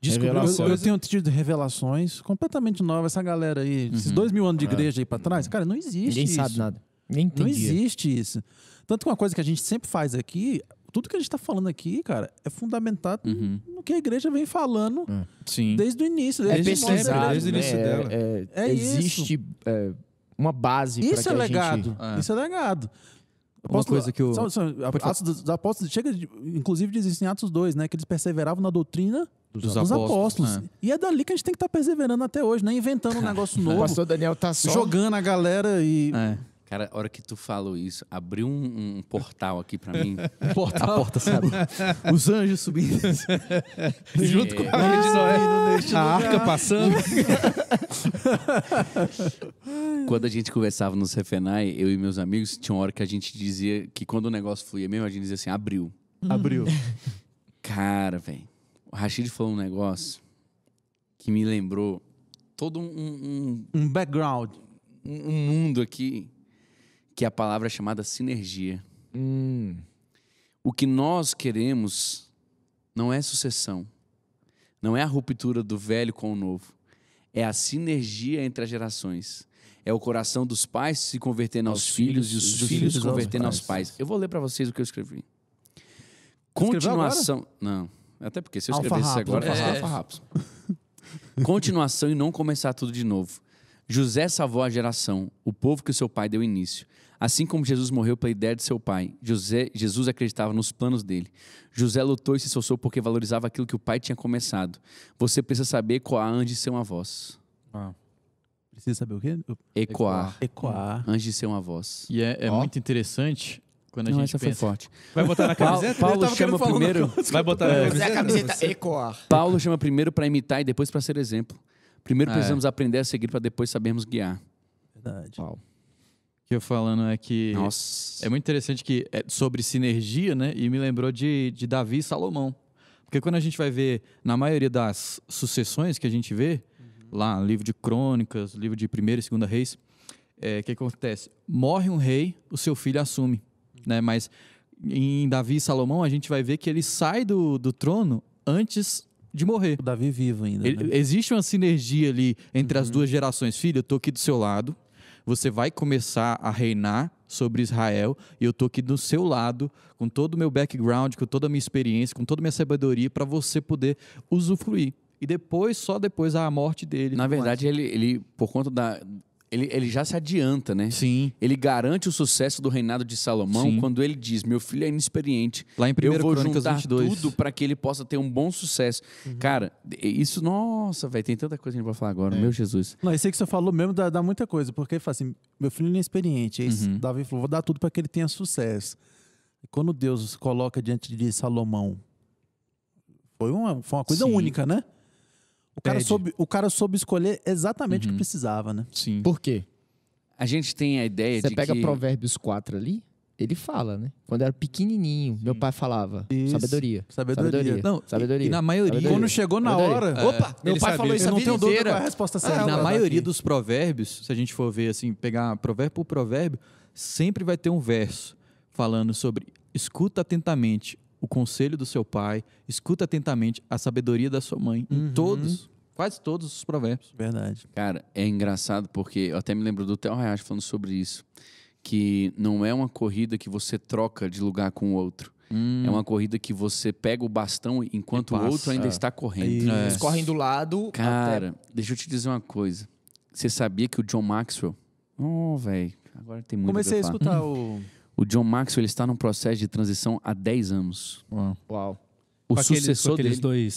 Descobriu, Revelações. eu tenho tido revelações completamente novas. Essa galera aí, esses 2000 anos de igreja aí pra trás, cara, não existe Ninguém isso. sabe nada. Nem Não entendia. existe isso. Tanto que uma coisa que a gente sempre faz aqui, tudo que a gente tá falando aqui, cara, é fundamentado no que a igreja vem falando Sim. desde o início. É Desde pesquisado, desde o início né? dela. É existe uma base para Isso que é a legado. gente... Isso é legado. Uma coisa que eu... Atos dos Apóstolos, inclusive diz isso em Atos 2, né? Que eles perseveravam na doutrina Dos dos apóstolos, apóstolos. E é dali que a gente tem que estar perseverando até hoje, né? Inventando um negócio O novo, pastor Daniel tá só... jogando a galera e... Cara, a hora que tu falou isso, abriu um portal aqui pra mim. A porta sabe. Os anjos subindo. Junto com a Arca de Noé. A arca passando. Quando a gente conversava no Cefenai, eu e meus amigos, tinha uma hora que a gente dizia que quando o negócio fluía mesmo, a gente dizia assim, abriu. Abriu. Cara, velho, o Rashid falou um negócio que me lembrou todo um background. mundo aqui, que a palavra é chamada sinergia. O que nós queremos não é sucessão, não é a ruptura do velho com o novo, é a sinergia entre as gerações. É o coração dos pais se convertendo aos filhos e os filhos se convertendo aos pais. Eu vou ler para vocês o que eu escrevi. Continuação. Não, até porque se eu escrevesse isso agora, alfarrapos. Continuação e não começar tudo de novo. José salvou a geração, o povo que o seu pai deu início. Assim como Jesus morreu pela ideia de seu pai, Jesus acreditava nos planos dele. José lutou e se esforçou porque valorizava aquilo que o pai tinha começado. Você precisa saber ecoar antes de ser uma voz. Precisa saber o quê? Ecoar. Ecoar. Antes de ser uma voz. E é muito interessante quando a Não, gente essa foi pensa... forte. Vai botar na camiseta? Paulo chama primeiro... Vai botar na camiseta? a camiseta ecoar. Paulo chama primeiro para imitar e depois para ser exemplo. Primeiro Ah, precisamos aprender a seguir para depois sabermos guiar. Verdade. O que eu falando é que Nossa. é muito interessante que é sobre sinergia, né? E me lembrou de Davi e Salomão. Porque quando a gente vai ver, na maioria das sucessões que a gente vê, lá, livro de Crônicas, livro de 1ª e 2ª Reis, o que acontece? Morre um rei, o seu filho assume. Né? Mas em Davi e Salomão, a gente vai ver que ele sai do trono antes de morrer. O Davi vivo ainda. né? Existe uma sinergia ali entre as duas gerações. Filho, eu tô aqui do seu lado, você vai começar a reinar sobre Israel e eu tô aqui do seu lado, com todo o meu background, com toda a minha experiência, com toda a minha sabedoria, para você poder usufruir. E depois, só depois, a morte dele. Na verdade, ele por conta da... Ele já se adianta, né? Sim. Ele garante o sucesso do reinado de Salomão Sim. quando ele diz, meu filho é inexperiente. Lá em 1ª Eu vou Crônicas juntar 22. tudo para que ele possa ter um bom sucesso. Cara, isso, nossa, velho, tem tanta coisa que a gente vai falar agora, meu Jesus. Não, isso aí que você falou mesmo dá muita coisa, porque ele fala assim, meu filho é inexperiente. Aí Davi falou, vou dar tudo para que ele tenha sucesso. E quando Deus coloca diante de Salomão, foi uma coisa Sim. única, né? O cara soube escolher exatamente o que precisava, né? Sim. Por quê? A gente tem a ideia Você de pega que... Provérbios 4 ali, ele fala, né? Quando eu era pequenininho, meu pai falava Isso. Sabedoria. Sabedoria. Não, Sabedoria. e na maioria... Sabedoria. Quando chegou na Sabedoria. hora... Opa, meu ele pai sabia. falou isso Eu a não vida tenho dúvida qual é a inteira. resposta certa. na pra dar maioria aqui. dos provérbios, se a gente for ver assim, pegar provérbio por provérbio, sempre vai ter um verso falando sobre escuta atentamente o conselho do seu pai, escuta atentamente a sabedoria da sua mãe, em quase todos os provérbios. Verdade. Cara, é engraçado porque eu até me lembro do Theo Hayashi falando sobre isso, que não é uma corrida que você troca de lugar com o outro. É uma corrida que você pega o bastão enquanto E o passa. outro ainda está correndo. Eles correm do lado. Cara, deixa eu te dizer uma coisa. Você sabia que o John Maxwell... Oh, velho, agora tem muito Comecei a pra falar. escutar o... O John Maxwell ele está num processo de transição há 10 anos. Uau. O Com sucessor aqueles dele...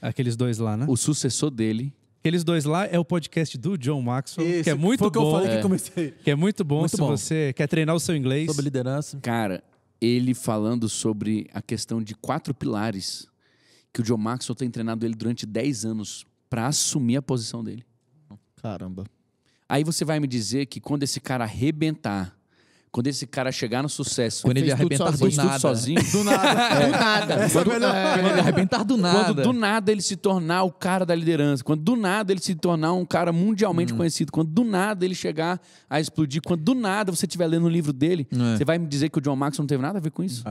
aqueles dois lá, né? O sucessor dele... Aqueles dois lá é o podcast do John Maxwell, Isso, que é muito foi o que eu bom. falei que comecei. Que é muito bom Muito se bom. você quer treinar o seu inglês. Sobre liderança. Cara, ele falando sobre a questão de 4 pilares que o John Maxwell tem treinado ele durante 10 anos para assumir a posição dele. Caramba. Aí você vai me dizer que quando esse cara arrebentar Quando esse cara chegar no sucesso, Quando ele fez tudo arrebentar do sozinho. fez tudo nada. sozinho, Do nada. Do nada. Quando ele arrebentar do nada. quando do nada ele se tornar o cara da liderança, quando do nada ele se tornar um cara mundialmente conhecido, quando do nada ele chegar a explodir, quando do nada você estiver lendo o livro dele, você vai me dizer que o John Maxwell não teve nada a ver com isso?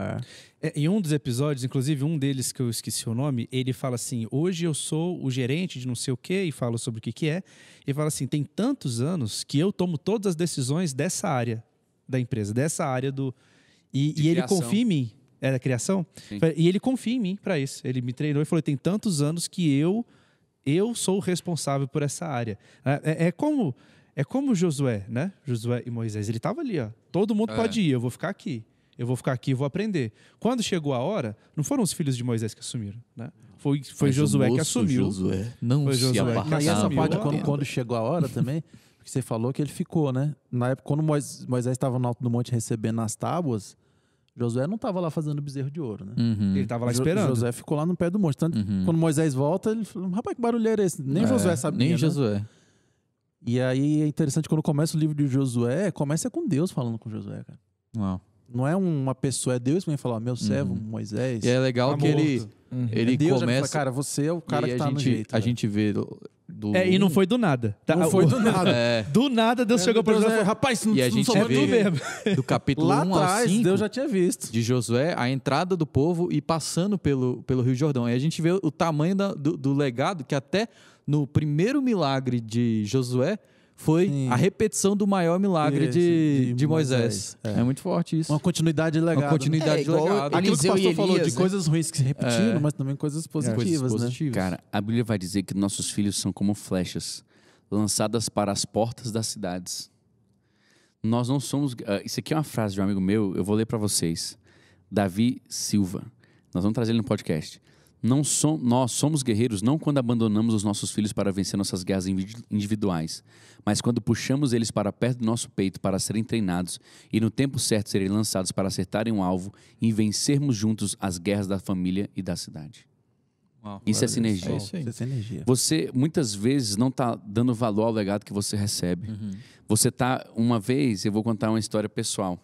Em um dos episódios, inclusive um deles que eu esqueci o nome, ele fala assim: hoje eu sou o gerente de não sei o quê, e fala sobre o que é. E fala assim: tem tantos anos que eu tomo todas as decisões dessa área da empresa, dessa área do. E ele criação. confia em mim. É da criação? Sim. E ele confia em mim para isso. Ele me treinou e falou: tem tantos anos que eu sou o responsável por essa área. É como Josué, né? Josué e Moisés. Ele estava ali, ó. Todo mundo pode ir, eu vou ficar aqui. Eu vou ficar aqui e vou aprender. Quando chegou a hora, não foram os filhos de Moisés que assumiram, né? Foi Mas Josué o que moço assumiu. Josué não Foi se Josué que apartava. E essa assumiu parte, a- quando chegou a hora também, porque você falou que ele ficou, né? Na época, quando Moisés estava no alto do monte recebendo as tábuas, Josué não estava lá fazendo bezerro de ouro, né? Uhum. Ele estava lá esperando. Josué ficou lá no pé do monte. Tanto quando Moisés volta, ele falou: rapaz, que barulho era esse? Nem Josué sabia. Nem né? Josué. E aí é interessante quando começa o livro de Josué, começa com Deus falando com Josué, cara. Uau. Não é uma pessoa, é Deus que vem falar: meu servo, Moisés. E é legal Tá que ele É Deus já me começa... fala, cara, você é o cara e que a tá no gente, jeito. a velho. gente vê E não foi do nada. Tá? Não foi do nada. Do nada Deus chegou para Deus Josué e é, falou: rapaz, não, E a não gente sou é vê- tu mesmo. do capítulo Lá 1 ao atrás, 5 Deus já tinha visto. de Josué, a entrada do povo e passando pelo Rio Jordão. Aí a gente vê o tamanho do legado, que até no primeiro milagre de Josué foi Sim. a repetição do maior milagre Esse, de de Moisés. Moisés. É muito forte isso. Uma continuidade legal. Uma continuidade de igual legado. Aquilo que o Eliseu pastor e falou de Elias, né? coisas ruins que se repetiram, É. mas também coisas Coisas positivas, né? positivas. Cara, a Bíblia vai dizer que nossos filhos são como flechas lançadas para as portas das cidades. Nós não somos... isso aqui é uma frase de um amigo meu, eu vou ler para vocês. Davi Silva. Nós vamos trazer ele no podcast. Nós somos guerreiros não quando abandonamos os nossos filhos para vencer nossas guerras individuais, mas quando puxamos eles para perto do nosso peito para serem treinados e no tempo certo serem lançados para acertarem um alvo e vencermos juntos as guerras da família e da cidade. Uau. Isso é sinergia. É isso aí. Essa energia. Você, muitas vezes, não está dando valor ao legado que você recebe. Você tá... Uma vez, eu vou contar uma história pessoal.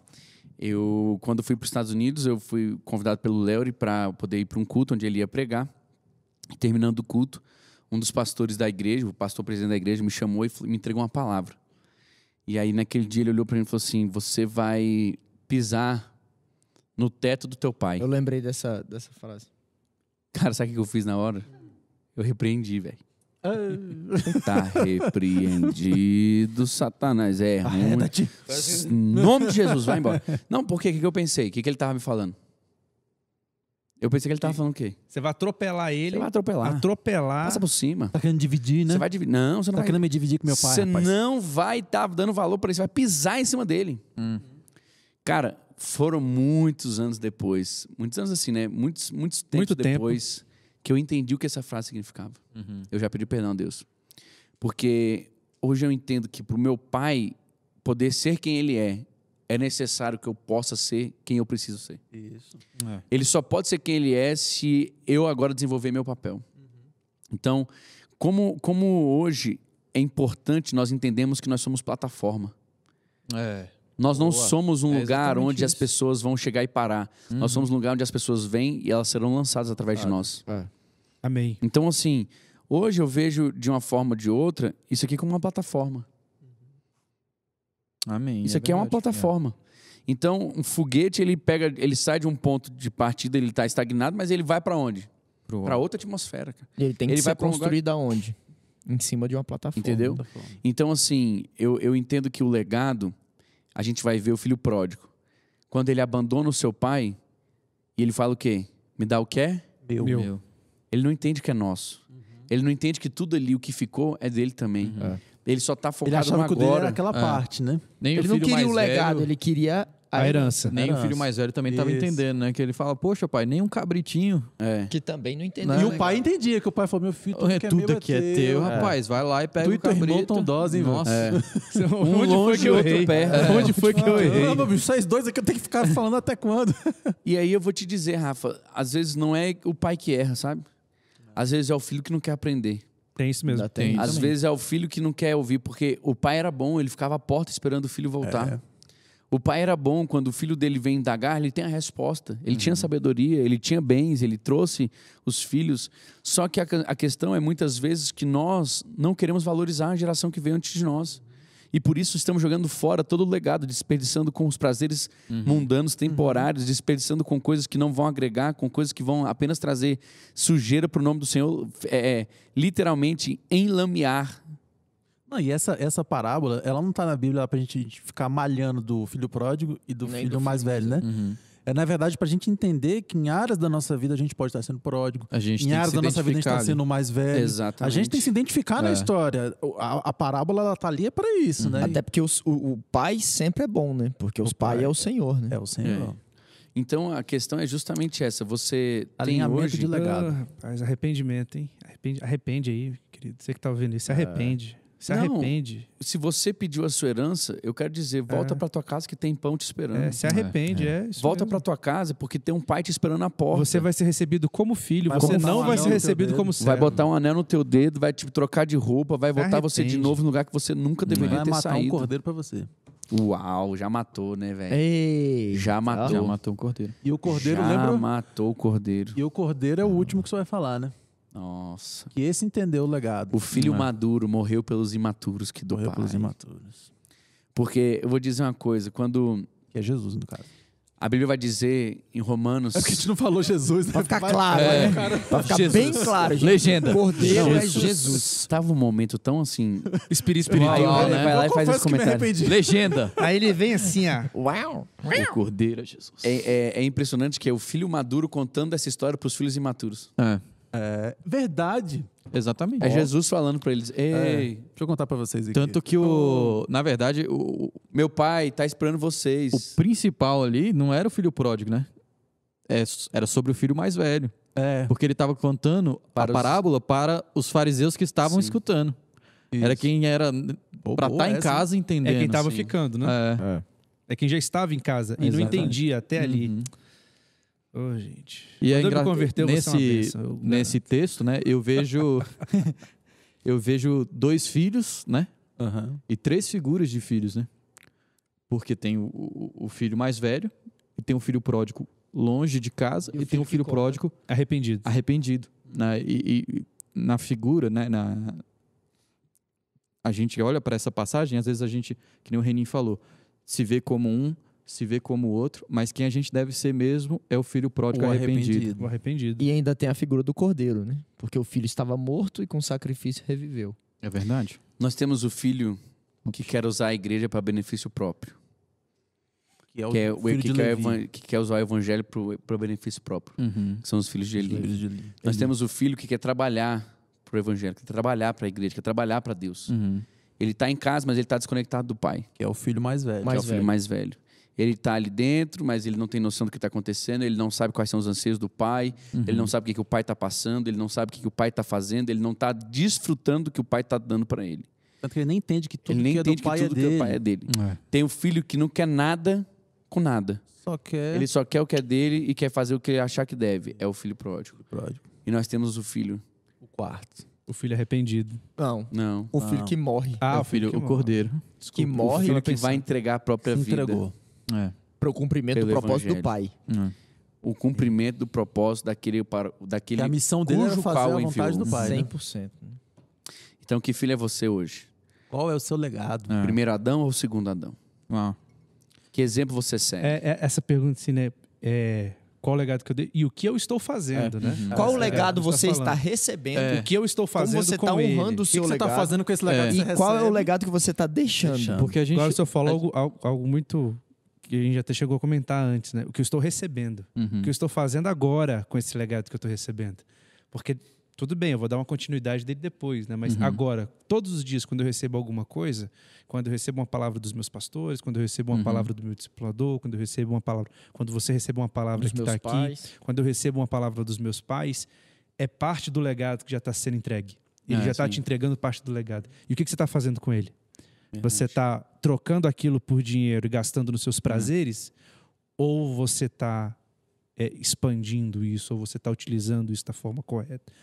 Quando fui para os Estados Unidos, eu fui convidado pelo Léo para poder ir para um culto onde ele ia pregar. E, terminando o culto, um dos pastores da igreja, o pastor presidente da igreja, me chamou e me entregou uma palavra. E aí, naquele dia, ele olhou para mim e falou assim: você vai pisar no teto do teu pai. Eu lembrei dessa frase. Cara, sabe o que eu fiz na hora? Eu repreendi, velho. Tá repreendido, Satanás. É ruim. Arreda-te. Em nome de Jesus, vai embora. Não, por quê? O que eu pensei? O que ele tava me falando? Eu pensei que ele tava falando o quê? Você vai atropelar ele. Você vai atropelar. Atropelar. Passa por cima. Tá querendo dividir, né? Você vai dividir. Não, você não Tá vai. querendo me dividir com meu pai, Você rapaz. não vai estar dando valor para isso. Você vai pisar em cima dele. Cara, foram muitos anos depois. Muitos anos assim, né? Muitos tempos Muito tempo. depois que eu entendi o que essa frase significava. Eu já pedi perdão a Deus. Porque hoje eu entendo que para o meu pai poder ser quem ele é necessário que eu possa ser quem eu preciso ser. Isso. Ele só pode ser quem ele é se eu agora desenvolver meu papel. Então, como hoje é importante nós entendemos que nós somos plataforma. É. Nós não Boa. somos um É lugar exatamente onde as isso. pessoas vão chegar e parar. Nós somos um lugar onde as pessoas vêm e elas serão lançadas através de nós. Amém. Então, assim, hoje eu vejo de uma forma ou de outra isso aqui como uma plataforma. Amém. Isso aqui é uma verdade. plataforma. Então, um foguete, ele sai de um ponto de partida, ele está estagnado, mas ele vai para onde? Pro Para outra atmosfera, cara. E ele tem que Ele vai ser pra um lugar- construído aonde? Em cima de uma plataforma. Entendeu? Então, assim, eu entendo que o legado, a gente vai ver o filho pródigo. Quando ele abandona o seu pai, e ele fala o quê? Me dá o que é? Meu. Meu. Ele não entende que é nosso. Ele não entende que tudo ali, o que ficou, é dele também. Ele só está Ele focado no achava que o dele era agora. aquela parte, né? Nem Ele o não filho queria mais o legado, velho, ele queria A herança. Nem o filho mais velho também estava Isso. entendendo, né? Que ele fala, poxa, pai, nem um cabritinho. É. Que também não entendeu. E né, o pai cara? entendia que o pai falou: meu filho, tudo que é meu Tudo aqui é teu, rapaz. Vai lá e pega Tu e o teu irmão cabrito. tão dose, hein, velho? Nossa. Um Onde foi longe que e eu outro errei? perto. Onde foi que eu errei? Não, meu bicho, vocês dois aqui eu tenho que ficar falando até quando? E aí eu vou te dizer, Rafa, às vezes não é o pai que erra, sabe? Às vezes é o filho que não quer aprender. Tem isso mesmo. Ainda tem. Às vezes é o filho que não quer ouvir, porque o pai era bom, ele ficava à porta esperando o filho voltar. O pai era bom, quando o filho dele vem indagar, ele tem a resposta. Ele tinha sabedoria, ele tinha bens, ele trouxe os filhos. Só que a questão é muitas vezes que nós não queremos valorizar a geração que veio antes de nós. E por isso estamos jogando fora todo o legado, desperdiçando com os prazeres mundanos, temporários, desperdiçando com coisas que não vão agregar, com coisas que vão apenas trazer sujeira para o nome do Senhor, literalmente enlamear. Não, e essa parábola, ela não está na Bíblia para a gente ficar malhando do filho pródigo e do filho mais velho, né? É, na verdade, para a gente entender que em áreas da nossa vida a gente pode estar sendo pródigo. Em áreas da nossa vida a gente está sendo mais velho. Exatamente. A gente tem que se identificar na história. A parábola, ela tá ali para isso, né? Até porque o pai sempre é bom, né? Porque os pai é o Senhor, né? É o Senhor. Então, a questão é justamente essa. Você tem Alinhamento hoje... de legado. Rapaz, arrependimento, hein? Arrepende aí, querido. Você que tá ouvindo isso, se arrepende. Se arrepende. Se você pediu a sua herança, eu quero dizer, volta para tua casa que tem pão te esperando. Se arrepende, isso Volta mesmo. para tua casa porque tem um pai te esperando na porta. Você vai ser recebido como filho, Vai você botar não um vai anel ser no recebido teu como dedo. servo. Vai botar um anel no teu dedo, vai te trocar de roupa, vai botar você de arrepende. novo no lugar que você nunca deveria Vai ter matar saído. um cordeiro para você. Uau, já matou, né, velho? Ei, Já matou. Já matou um cordeiro. E o cordeiro, Já lembra? matou o cordeiro. E o cordeiro é o último que você vai falar, né? Nossa. Que esse entendeu o legado. O filho maduro morreu pelos imaturos que do Morreu pai. pelos imaturos. Porque eu vou dizer uma coisa, quando Que é Jesus, no caso. a Bíblia vai dizer em Romanos... É porque a gente não falou Jesus, né? Pra ficar claro, né? Pra ficar bem claro, gente. Legenda. Cordeiro é Jesus. Jesus. Estava um momento tão assim... Espiritual, Aí vai, né? vai lá e Eu faz esse confesso que me comentário. arrependi. Legenda. Aí ele vem assim, Uau. O cordeiro é Jesus. É impressionante que é o filho maduro contando essa história para os filhos imaturos. É verdade. Exatamente. É Jesus falando para eles: Ei, Deixa eu contar pra vocês aqui. Tanto que na verdade, o meu pai tá esperando vocês. principal ali não era o filho pródigo, né? Era sobre o filho mais velho. É. Porque ele estava contando Para a parábola para os fariseus que estavam Sim. escutando. Era quem era para estar em casa entendendo. é quem tava sim. ficando, né? É quem já estava em casa e não Exatamente. entendia até ali. Uhum. Ô, gente. E é Quando eu me engra... converteu, você é uma bênção, eu nesse texto, né, eu vejo eu vejo 2 filhos, né? Aham. E 3 figuras de filhos, né? Porque tem o filho mais velho, e tem o filho pródigo longe de casa, E o e tem o filho filho que pródigo arrependido. arrependido. Né? E na figura, né? A gente olha para essa passagem, às vezes a gente, que nem o Renin falou, se vê como um, se vê como o outro, mas quem a gente deve ser mesmo é o filho pródigo O arrependido. O arrependido. E ainda tem a figura do cordeiro, né? Porque o filho estava morto e com sacrifício reviveu. É verdade? Nós temos o filho que quer usar a igreja para benefício próprio. Que é o Que filho de Levi. quer usar o evangelho para benefício próprio. Uhum. Que são os filhos de Eli. Filhos de Levi. Nós temos o filho que quer trabalhar para o evangelho, quer trabalhar para a igreja, quer trabalhar para Deus. Uhum. Ele está em casa, mas ele está desconectado do pai. Que é o filho mais velho. Que é o filho mais velho. Ele está ali dentro, mas ele não tem noção do que está acontecendo, ele não sabe quais são os anseios do pai, ele não sabe o que o pai está passando, ele não sabe o que o pai está fazendo, ele não está desfrutando do que o pai está dando para ele. Tanto que ele nem entende que tudo Ele nem que é entende do pai que tudo é que dele. o pai é dele. É. Tem o filho que não quer nada com nada. Só quer Ele só quer o que é dele e quer fazer o que ele achar que deve. É o filho pródigo. o pródigo. E nós temos o filho. O quarto. O filho arrependido. Não, Não. o filho que morre. É o filho, o cordeiro. Que O morre filho que vai entregar a própria Se vida. entregou. É. para o cumprimento Pelo do propósito evangelho. do pai. O cumprimento do propósito daquele Que a missão dele era cujo fazer qual a vontade enviou. do pai. Né? 100%. Então, que filho é você hoje? Qual é o seu legado? É. Primeiro Adão ou segundo Adão? Ah. Que exemplo você segue? Essa pergunta assim, né? Qual o legado que eu dei? E o que eu estou fazendo, né? Qual Essa o legado é, você falando. está recebendo? O que eu estou Como fazendo você com está ele? honrando o O que seu você legado? está fazendo com esse legado que E você qual é o recebe? legado que você está deixando? Porque a gente. Agora o senhor falou algo muito que a gente até chegou a comentar antes, né? O que eu estou recebendo. Uhum. O que eu estou fazendo agora com esse legado que eu estou recebendo. Porque, tudo bem, eu vou dar uma continuidade dele depois, né? Mas agora, todos os dias, quando eu recebo alguma coisa, quando eu recebo uma palavra dos meus pastores, quando eu recebo uma palavra do meu discipulador, quando eu recebo uma palavra... Quando você recebe uma palavra Dos que meus está aqui, pais. quando eu recebo uma palavra dos meus pais, é parte do legado que já está sendo entregue. Ele já está sim. te entregando parte do legado. E o que você está fazendo com ele? Você está trocando aquilo por dinheiro e gastando nos seus prazeres? Ou você está expandindo isso? Ou você está utilizando isso da forma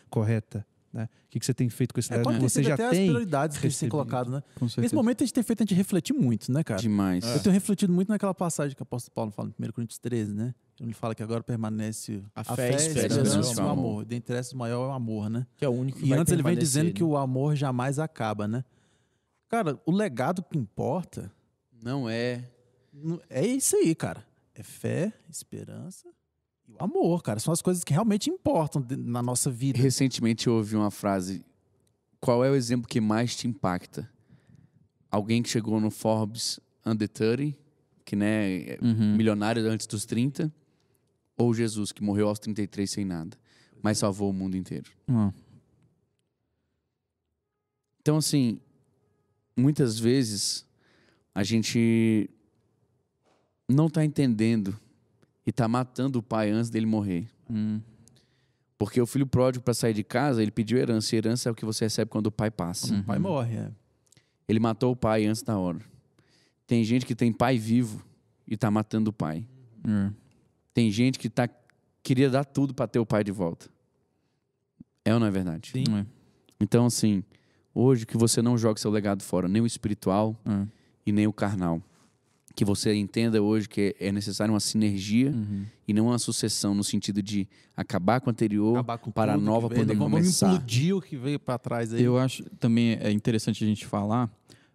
correta? né? O que você tem feito com esse legado Pode que ter você sido já até as tem prioridades que a gente tem recebido. colocado, né? Com certeza. Nesse momento a gente tem feito a gente refletir muito, né, cara? Demais. Eu tenho refletido muito naquela passagem que o apóstolo Paulo fala em 1 Coríntios 13, né? Ele fala que agora permanece A fé, a esperança e e o o amor. Dentre esses, o maior é o amor, né? Que é o único que E vai antes ele vem permanecer, dizendo que né? o amor jamais acaba, né? Cara, o legado que importa Não é. é isso aí, cara. É fé, esperança e o amor, cara. São as coisas que realmente importam na nossa vida. Recentemente eu ouvi uma frase. Qual é o exemplo que mais te impacta? Alguém que chegou no Forbes Under 30, que né, é milionário antes dos 30, ou Jesus, que morreu aos 33 sem nada, mas salvou o mundo inteiro. Então, assim, muitas vezes a gente não está entendendo e está matando o pai antes dele morrer. Porque o filho pródigo, para sair de casa, ele pediu herança. E herança é o que você recebe quando o pai passa. O pai morre, é. Ele matou o pai antes da hora. Tem gente que tem pai vivo e está matando o pai. Tem gente que queria dar tudo para ter o pai de volta. É ou não é verdade? Sim. Então, assim, hoje que você não jogue seu legado fora, nem o espiritual e nem o carnal. Que você entenda hoje que é necessário uma sinergia e não uma sucessão, no sentido de acabar com o anterior Acabar com para a tudo nova que veio, poder vamos começar. implodir o que veio para trás aí. Eu acho também é interessante a gente falar,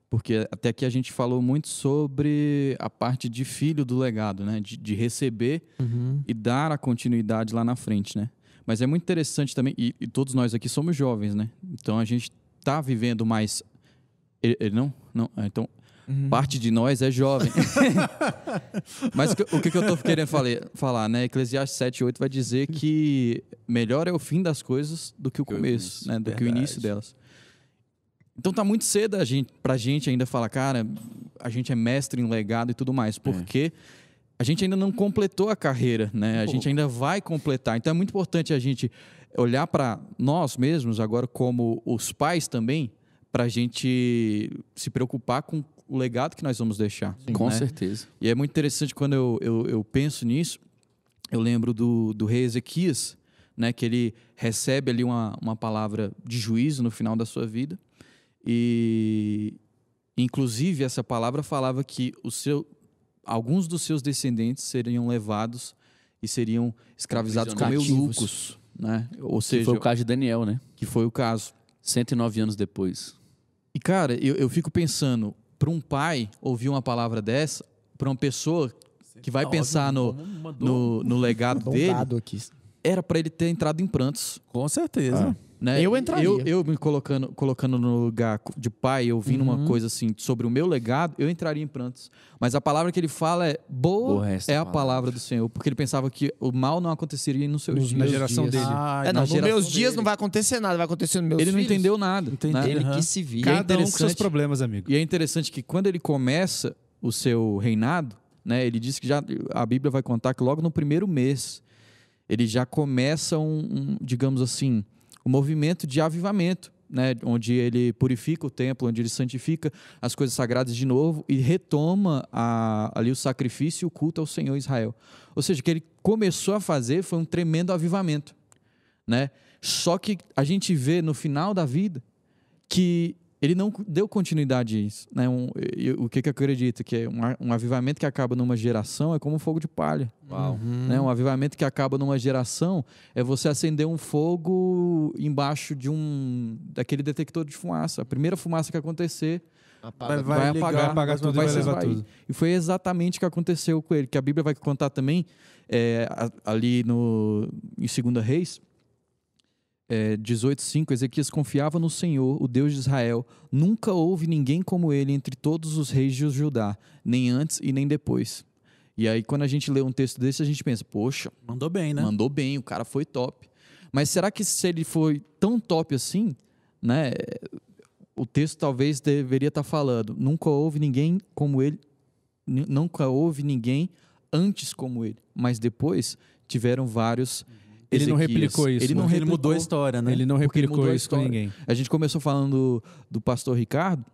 porque até aqui a gente falou muito sobre a parte de filho do legado, né? De receber e dar a continuidade lá na frente, né? Mas é muito interessante também, e todos nós aqui somos jovens, né? Então a gente está vivendo mais... Ele não? Não. Então, parte de nós é jovem. Mas o que eu estou querendo falar, né? Eclesiastes 7:8 vai dizer que melhor é o fim das coisas do que o começo, né? Do que o início delas. Então tá muito cedo pra gente ainda falar, cara, a gente é mestre em legado e tudo mais, porque a gente ainda não completou a carreira, né? A gente ainda vai completar. Então é muito importante a gente olhar para nós mesmos, agora como os pais também, pra gente se preocupar com o legado que nós vamos deixar. Com né? certeza. E é muito interessante quando eu penso nisso, eu lembro do rei Ezequias, né, que ele recebe ali uma palavra de juízo no final da sua vida. E, inclusive, essa palavra falava que alguns dos seus descendentes seriam levados e seriam escravizados como eunucos. Né? Ou seja, Que foi o caso de Daniel, né? que foi o caso. 109 anos depois. E, cara, eu fico pensando, para um pai ouvir uma palavra dessa, para uma pessoa que vai pensar no legado Mandou um dele, dado aqui. era para ele ter entrado em prantos. Com certeza. Né? Eu entraria. Eu me colocando no lugar de pai, ouvindo uma coisa assim sobre o meu legado, eu entraria em prantos. Mas a palavra que ele fala é boa esta é a palavra do Senhor, porque ele pensava que o mal não aconteceria nos seus dias. Na geração dias. dele. Não, na nos geração meus dias dele. não vai acontecer nada, vai acontecer nos meus Ele não filhos. entendeu nada. Entendi. Né? Ele Aham. que se vira. Cada um com seus interessante- problemas, amigo. E é interessante que quando ele começa o seu reinado, né, ele diz que a Bíblia vai contar que logo no primeiro mês ele já começa digamos assim, um movimento de avivamento, né, onde ele purifica o templo, onde ele santifica as coisas sagradas de novo e retoma ali o sacrifício e o culto ao Senhor Israel. Ou seja, o que ele começou a fazer foi um tremendo avivamento, né? Só que a gente vê no final da vida que ele não deu continuidade a isso, né? O que eu acredito? Que é um avivamento que acaba numa geração é como um fogo de palha. Né? Um avivamento que acaba numa geração é você acender um fogo embaixo daquele detector de fumaça. A primeira fumaça que acontecer vai ligar, apagar, apagar tudo e vai vai levar esvair. tudo. E foi exatamente o que aconteceu com ele, que a Bíblia vai contar também ali em 2 Reis, 18:5, Ezequias confiava no Senhor, o Deus de Israel. Nunca houve ninguém como ele entre todos os reis de Judá, nem antes e nem depois. E aí, quando a gente lê um texto desse, a gente pensa, poxa, Mandou bem, né? mandou bem, o cara foi top. Mas será que se ele foi tão top assim, né? O texto talvez deveria estar falando, nunca houve ninguém como ele, nunca houve ninguém antes como ele, mas depois tiveram vários. Ele não Ezequias. replicou isso. Ele não Porque ele replicou. mudou a história, né? Ele não Porque ele replicou mudou a isso com história. ninguém. A gente começou falando do pastor Ricardo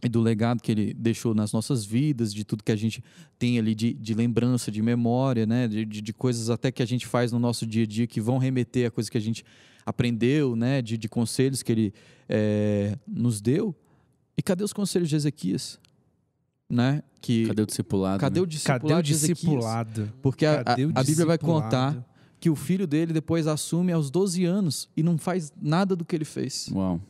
e do legado que ele deixou nas nossas vidas, de tudo que a gente tem ali de lembrança, de memória, né? De coisas até que a gente faz no nosso dia a dia que vão remeter a coisas que a gente aprendeu, né, de conselhos que ele nos deu. E cadê os conselhos de Ezequias? Né? Cadê o discipulado? Cadê né? o discipulado? Cadê o de Ezequias? discipulado? Porque a Cadê o Bíblia vai discipulado? contar que o filho dele depois assume aos 12 anos e não faz nada do que ele fez. Uau.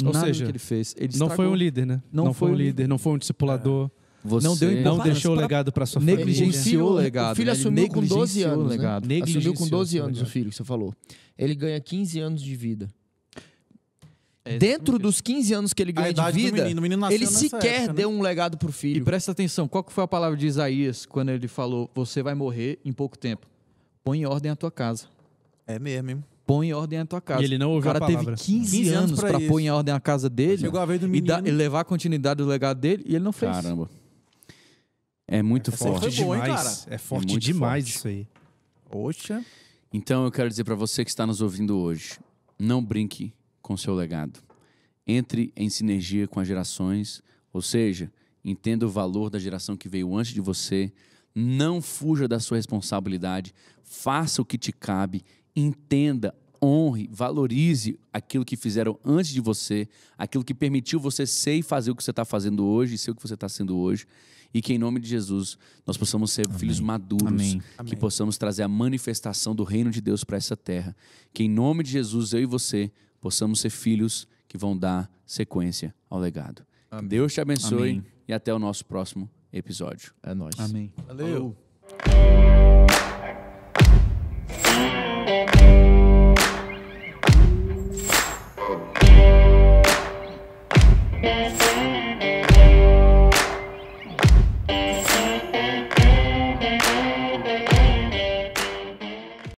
Ou Nada seja, do que ele fez. Ele Não estragou. foi um líder, né? Não foi foi um um líder, não foi um discipulador. Você... Não deu Não importância deixou o pra- legado para sua família. Negligenciou o legado. O filho né? Ele assumiu com 12 negligenciou o anos, né? legado. Assumiu com Negligenciou 12 seu anos o legado. filho, que você falou. Ele ganha 15 anos de vida. É Dentro exatamente dos 15 anos que ele A ganha de idade do vida, menino. O menino nasceu ele nessa sequer época, né? deu um legado pro isso. E filho. presta atenção, qual que foi a palavra de Isaías quando ele falou, você vai morrer em pouco tempo? Põe em ordem a tua casa. É mesmo, hein? Põe em ordem a tua casa. E ele não O ouviu a cara teve palavra. 15 anos pra para isso. pôr em ordem a casa dele Chegou a vez do e, menino. e levar a continuidade do legado dele e ele não fez. Caramba. É muito Essa forte. foi boa, hein, demais. cara? É forte muito demais forte. isso aí. Poxa. Então eu quero dizer para você que está nos ouvindo hoje, não brinque com seu legado. Entre em sinergia com as gerações, ou seja, entenda o valor da geração que veio antes de você, não fuja da sua responsabilidade, faça o que te cabe, entenda, honre, valorize aquilo que fizeram antes de você, aquilo que permitiu você ser e fazer o que você está fazendo hoje e ser o que você está sendo hoje. E que em nome de Jesus nós possamos ser filhos maduros, Amém. que Amém. possamos trazer a manifestação do reino de Deus para essa terra. Que em nome de Jesus, eu e você, possamos ser filhos que vão dar sequência ao legado. Que Deus te abençoe Amém. e até o nosso próximo episódio. É nóis. Amém. Valeu. Falou.